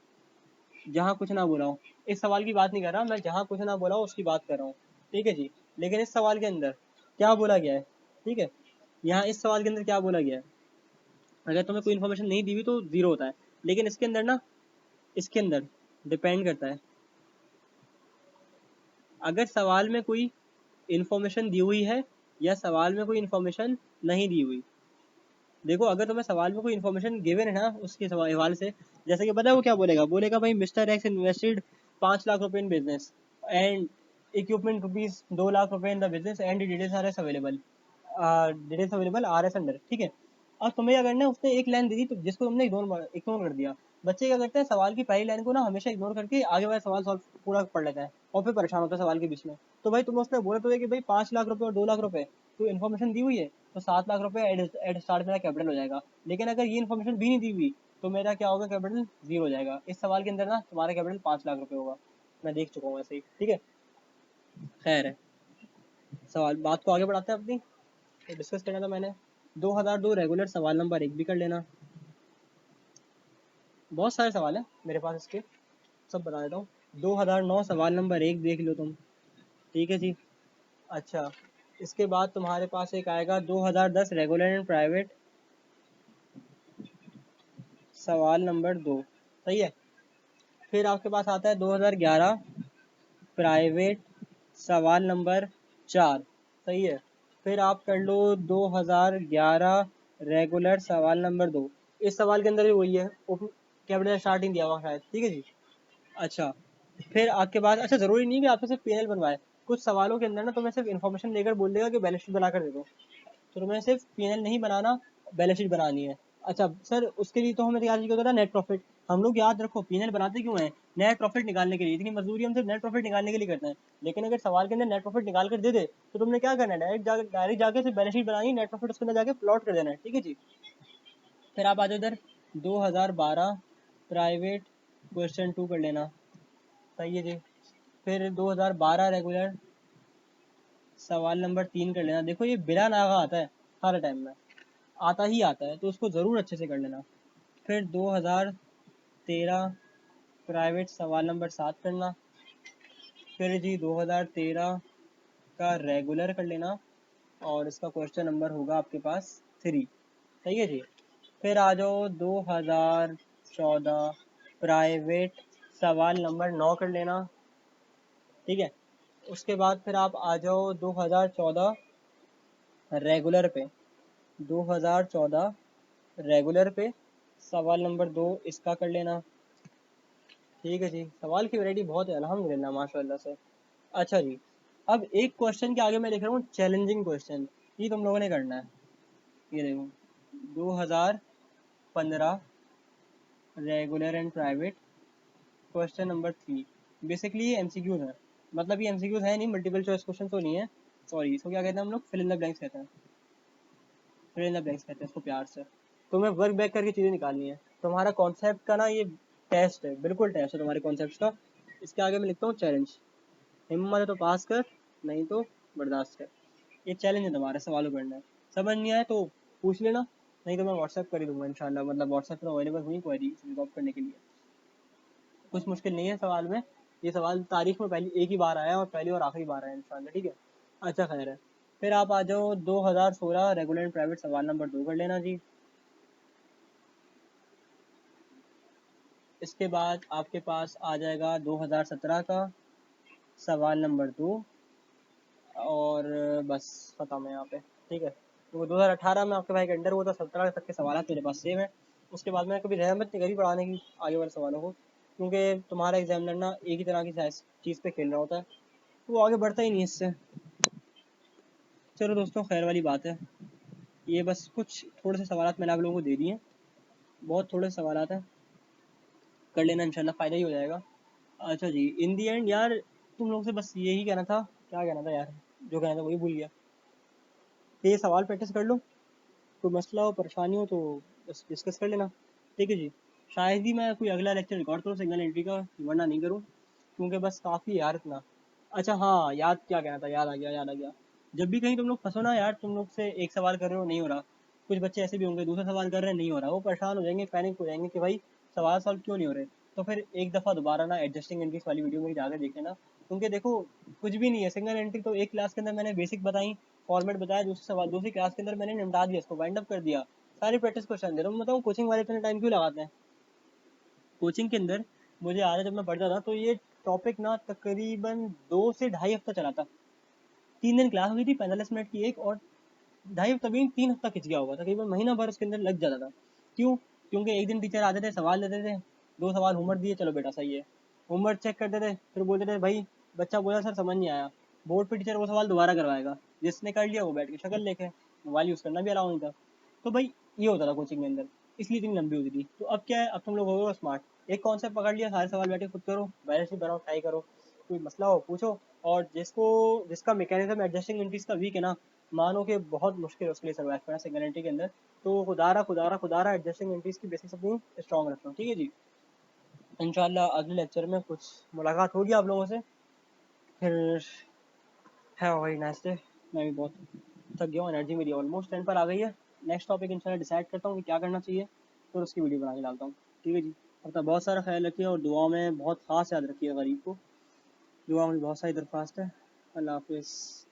जहाँ कुछ ना बोला हो, इस सवाल की बात नहीं कर रहा मैं, जहाँ कुछ ना बोला हो उसकी बात कर रहा हूँ, ठीक है जी। लेकिन इस सवाल के अंदर क्या बोला गया है, ठीक है, यहाँ इस सवाल के अंदर क्या बोला गया है, अगर तुम्हें कोई इन्फॉर्मेशन नहीं दी हुई तो जीरो होता है, लेकिन इसके अंदर ना, इसके अंदर डिपेंड करता है, अगर सवाल में कोई इन्फॉर्मेशन दी हुई है या सवाल में कोई इन्फॉर्मेशन नहीं दी हुई। देखो, अगर तुम्हें सवाल में कोई इन्फॉर्मेशन गिवन है ना उसके हवाले से, जैसे कि पता है वो क्या बोलेगा, बोलेगा भाई मिस्टर एक्स इन्वेस्टेड 5 लाख रुपए in business and equipment rupees 2 lakh रुपए in the business and details are as available, details available are as under, ठीक है। अब तुम्हें क्या करना है, उसने एक लाइन दी थी तो जिसको तुमने इग्नोर कर दिया। बच्चे क्या करते हैं, सवाल की पहली लाइन को ना हमेशा इग्नोर करके आगे वाला सवाल सॉल्व पूरा पढ़ लेता है और फिर परेशान होता है सवाल के बीच में। तो भाई तुम्हें उसने बोला तो है कि भाई 5 लाख रुपए और 2 लाख रुपए, तो इन्फॉर्मेशन दी हुई है तो 7 लाख रुपए एड स्टार्ट मेरा कैपिटल हो जाएगा। लेकिन अगर ये इन्फॉर्मेशन भी नहीं दी हुई तो मेरा क्या होगा, कैपिटल जीरो हो जाएगा। इस सवाल के अंदर ना तुम्हारा कैपिटल 5 लाख रुपए होगा, मैं देख चुका हूँ ऐसे ही, ठीक है। खैर है, सवाल बात को आगे बढ़ाते हैं अपनी, तो डिस्कस करना था मैंने। 2002 रेगुलर सवाल नंबर 1 भी कर लेना। बहुत सारे सवाल हैं मेरे पास इसके, सब बता देता हूँ। 2009 सवाल नंबर 1 देख लो तुम, ठीक है जी। अच्छा, इसके बाद तुम्हारे पास एक आएगा 2010 रेगुलर एंड प्राइवेट सवाल नंबर 2, सही है। फिर आपके पास आता है 2011 प्राइवेट सवाल नंबर 4, सही है। फिर आप कर लो 2011 रेगुलर सवाल नंबर 2। इस सवाल के अंदर भी वही है, कैपिटल स्टार्टिंग दिया हुआ शायद, ठीक है जी। अच्छा, फिर आपके पास, अच्छा ज़रूरी नहीं कि आपसे सिर्फ पीएनएल बनवाए, कुछ सवालों के अंदर ना तुम्हें सिर्फ इन्फॉर्मेशन देकर बोल देगा कि बैलेंस शीट बनाकर दे दो, तो तुम्हें सिर्फ पीएनएल नहीं बनाना, बैलेंस शीट बनानी है। अच्छा सर, उसके लिए तो हमें याद होता था नेट प्रॉफिट। हम लोग याद रखो पीएनएल बनाते क्यों हैं? नेट प्रॉफिट निकालने के लिए, इतनी मजदूरी हम सिर्फ नेट प्रॉफिट निकालने के लिए करते हैं। लेकिन अगर सवाल के अंदर नेट प्रॉफिट निकाल कर दे दे तो तुमने क्या करना है, डायरेक्ट जाके सिर्फ बैलेंस शीट बनानी, नेट प्रॉफिट उसके अंदर जाके प्लॉट कर देना है, ठीक है जी। फिर आप आ जाओ इधर 2012 प्राइवेट क्वेश्चन 2 कर लेना, सही है जी। फिर 2012 रेगुलर सवाल नंबर 3 कर लेना। देखो ये बिना नागा आता है, हर टाइम में आता ही आता है, तो उसको ज़रूर अच्छे से कर लेना। फिर 2013 प्राइवेट सवाल नंबर 7 करना। फिर जी 2013 का रेगुलर कर लेना, और इसका क्वेश्चन नंबर होगा आपके पास 3, सही है जी। फिर आ जाओ 2014 प्राइवेट सवाल नंबर 9 कर लेना, ठीक है। उसके बाद फिर आप आ जाओ 2014 रेगुलर पे, 2014 रेगुलर पे सवाल नंबर 2 इसका कर लेना, ठीक है जी। सवाल की वैरायटी बहुत है अल्हम्दुलिल्लाह माशाल्लाह से। अच्छा जी, अब एक क्वेश्चन के आगे मैं लिख रहा हूँ चैलेंजिंग क्वेश्चन, ये तुम लोगों ने करना है। ये देखो 2015 regular and private question number 3। Basically ये एमसीक्यूज है, मतलब ये एमसीक्यूज है नहीं, मल्टीपल चॉइस क्वेश्चन तो नहीं है, सॉरी, इसको क्या कहते हैं हम लोग, फिल इन द ब्लैंक्स कहते हैं, फिल इन द ब्लैंक्स कहते हैं इसको प्यार से। तुम्हें वर्क बैक करके चीज़ें निकालनी है। तुम्हारा कॉन्सेप्ट का ना ये टेस्ट है, बिल्कुल टेस्ट है तुम्हारे कॉन्सेप्ट का। इसके आगे मैं लिखता हूँ चैलेंज, हिम्मत है तो पास कर, नहीं तो बर्दाश्त कर। ये चैलेंज है तुम्हारे, सवालों करना है। समझ नहीं आए तो पूछ लेना, नहीं तो मैं व्हाट्सएप कर ही दूंगा इंशाल्लाह, मतलब व्हाट्सएप पर अवेलेबल हुई क्वेरी रिजॉल्व करने के लिए। कुछ मुश्किल नहीं है सवाल में, ये सवाल तारीख में पहली एक ही बार आया और पहली और आखिरी बार आया इंशाल्लाह, ठीक है। अच्छा खैर है। फिर आप आ जाओ 2016 रेगुलर एंड प्राइवेट सवाल नंबर 2 कर लेना जी। इसके बाद आपके पास आ जाएगा 2017 का सवाल नंबर 2, और बस ख़त्म है यहाँ पे, ठीक है। तो 2018 में आपके भाई का अंडर हुआ था, 17 तक के सवाल मेरे पास सेम है। उसके बाद मैंने कभी रहमत नहीं करी पढ़ाने की आगे वाले सवालों को, क्योंकि तुम्हारा एग्जामिनर ना एक ही तरह की चीज़ पे खेल रहा होता है, तो वो आगे बढ़ता ही नहीं इससे। चलो दोस्तों, खैर वाली बात है। ये बस कुछ थोड़े से सवाल मैंने आप लोगों को दे दिए हैं, बहुत थोड़े सवाल हैं, कर लेना इंशाल्लाह, फ़ायदा ही हो जाएगा। अच्छा जी, इन दी एंड यार तुम लोग से बस यही कहना था, क्या कहना था यार, जो कहना था वही भूल गया। तो ये सवाल प्रैक्टिस कर लो, कोई मसला हो परेशानी हो तो बस डिस्कस कर लेना, ठीक है जी। शायद ही मैं कोई अगला लेक्चर रिकॉर्ड करूँ सिंगल एंट्री का, वरना नहीं करूँ, क्योंकि बस काफ़ी यार इतना। अच्छा हाँ, याद क्या कहना था, याद आ गया, याद आ गया। जब भी कहीं तुम लोग फंसो ना यार, तुम लोग से एक सवाल कर रहे हो नहीं हो रहा, कुछ बच्चे ऐसे भी होंगे दूसरा सवाल कर रहे हैं नहीं हो रहा, वो परेशान हो जाएंगे, पैनिक हो जाएंगे कि भाई सवाल सॉल्व क्यों नहीं हो रहे। तो फिर एक दफ़ा दोबारा ना एडजस्टिंग एंट्रीज वाली वीडियो मेरी जाकर देख लेना, क्योंकि देखो कुछ भी नहीं है, सिंगल एंट्री तो एक क्लास के अंदर मैंने बेसिक बताई, फॉर्मेट बताया, दूसरी क्लास के अंदर मैंने निपटा दिया, इसको वाइंड अप कर दिया, सारी प्रैक्टिस क्वेश्चन दे रहा हूँ। मैं बताऊँ कोचिंग वाले इतने टाइम क्यों लगाते हैं? कोचिंग के अंदर मुझे याद है जब मैं पढ़ता था तो ये टॉपिक ना तकरीबन 2 से ढाई हफ्ता चला था। 3 दिन क्लास हुई थी, 45 मिनट की एक, और ढाई तभी 3 हफ्ता खिंच गया होगा, तकरीबन महीना भर उसके अंदर लग जाता था। क्यों? क्योंकि एक दिन टीचर आते थे, सवाल देते थे, 2 सवाल होमवर्क दिए, चलो बेटा सही है, होमवर्क चेक करते थे, फिर बोलते थे भाई बच्चा बोला सर समझ नहीं आया, बोर्ड पे टीचर वो सवाल दोबारा करवाएगा, जिसने कर लिया वो बैठ के शक्ल लेके, मोबाइल यूज़ करना भी अलाउ नहीं था। तो भाई ये होता था कोचिंग के अंदर, इसलिए इतनी लंबी होती थी। तो अब क्या है, अब तुम लोग हो गए स्मार्ट, एक कॉन्सेप्ट पकड़ लिया, सारे सवाल बैठे खुद करो, बैलेंस शीट बनाओ, ट्राई करो, कोई मसला हो पूछो। और जिसका मैकेनिज्म एडजस्टिंग एंट्रीज का वीक है ना, मानो कि बहुत मुश्किल है उसके लिए सर्वाइव करना सिंगल एंट्री के अंदर, तो खुदारा एडजस्टिंग एंट्रीज की बेसिक्स अपनी स्ट्रॉन्ग रखना, ठीक है जी। इंशाल्लाह अगले लेक्चर में कुछ मुलाकात होगी आप लोगों से, फिर है वही नाइस डे। मैं भी बहुत थक गया हूँ, एनर्जी मेरी ऑलमोस्ट एंड पर आ गई है। नेक्स्ट टॉपिक इंशाल्लाह डिसाइड करता हूँ कि क्या करना चाहिए, फिर उसकी वीडियो बना के डालता हूँ, ठीक है जी। अपना बहुत सारा ख्याल रखिए और दुआ में बहुत ख़ास याद रखिए गरीब को। दुआ में बहुत सारी दरख्वास्त है। अल्लाह हाफिज़।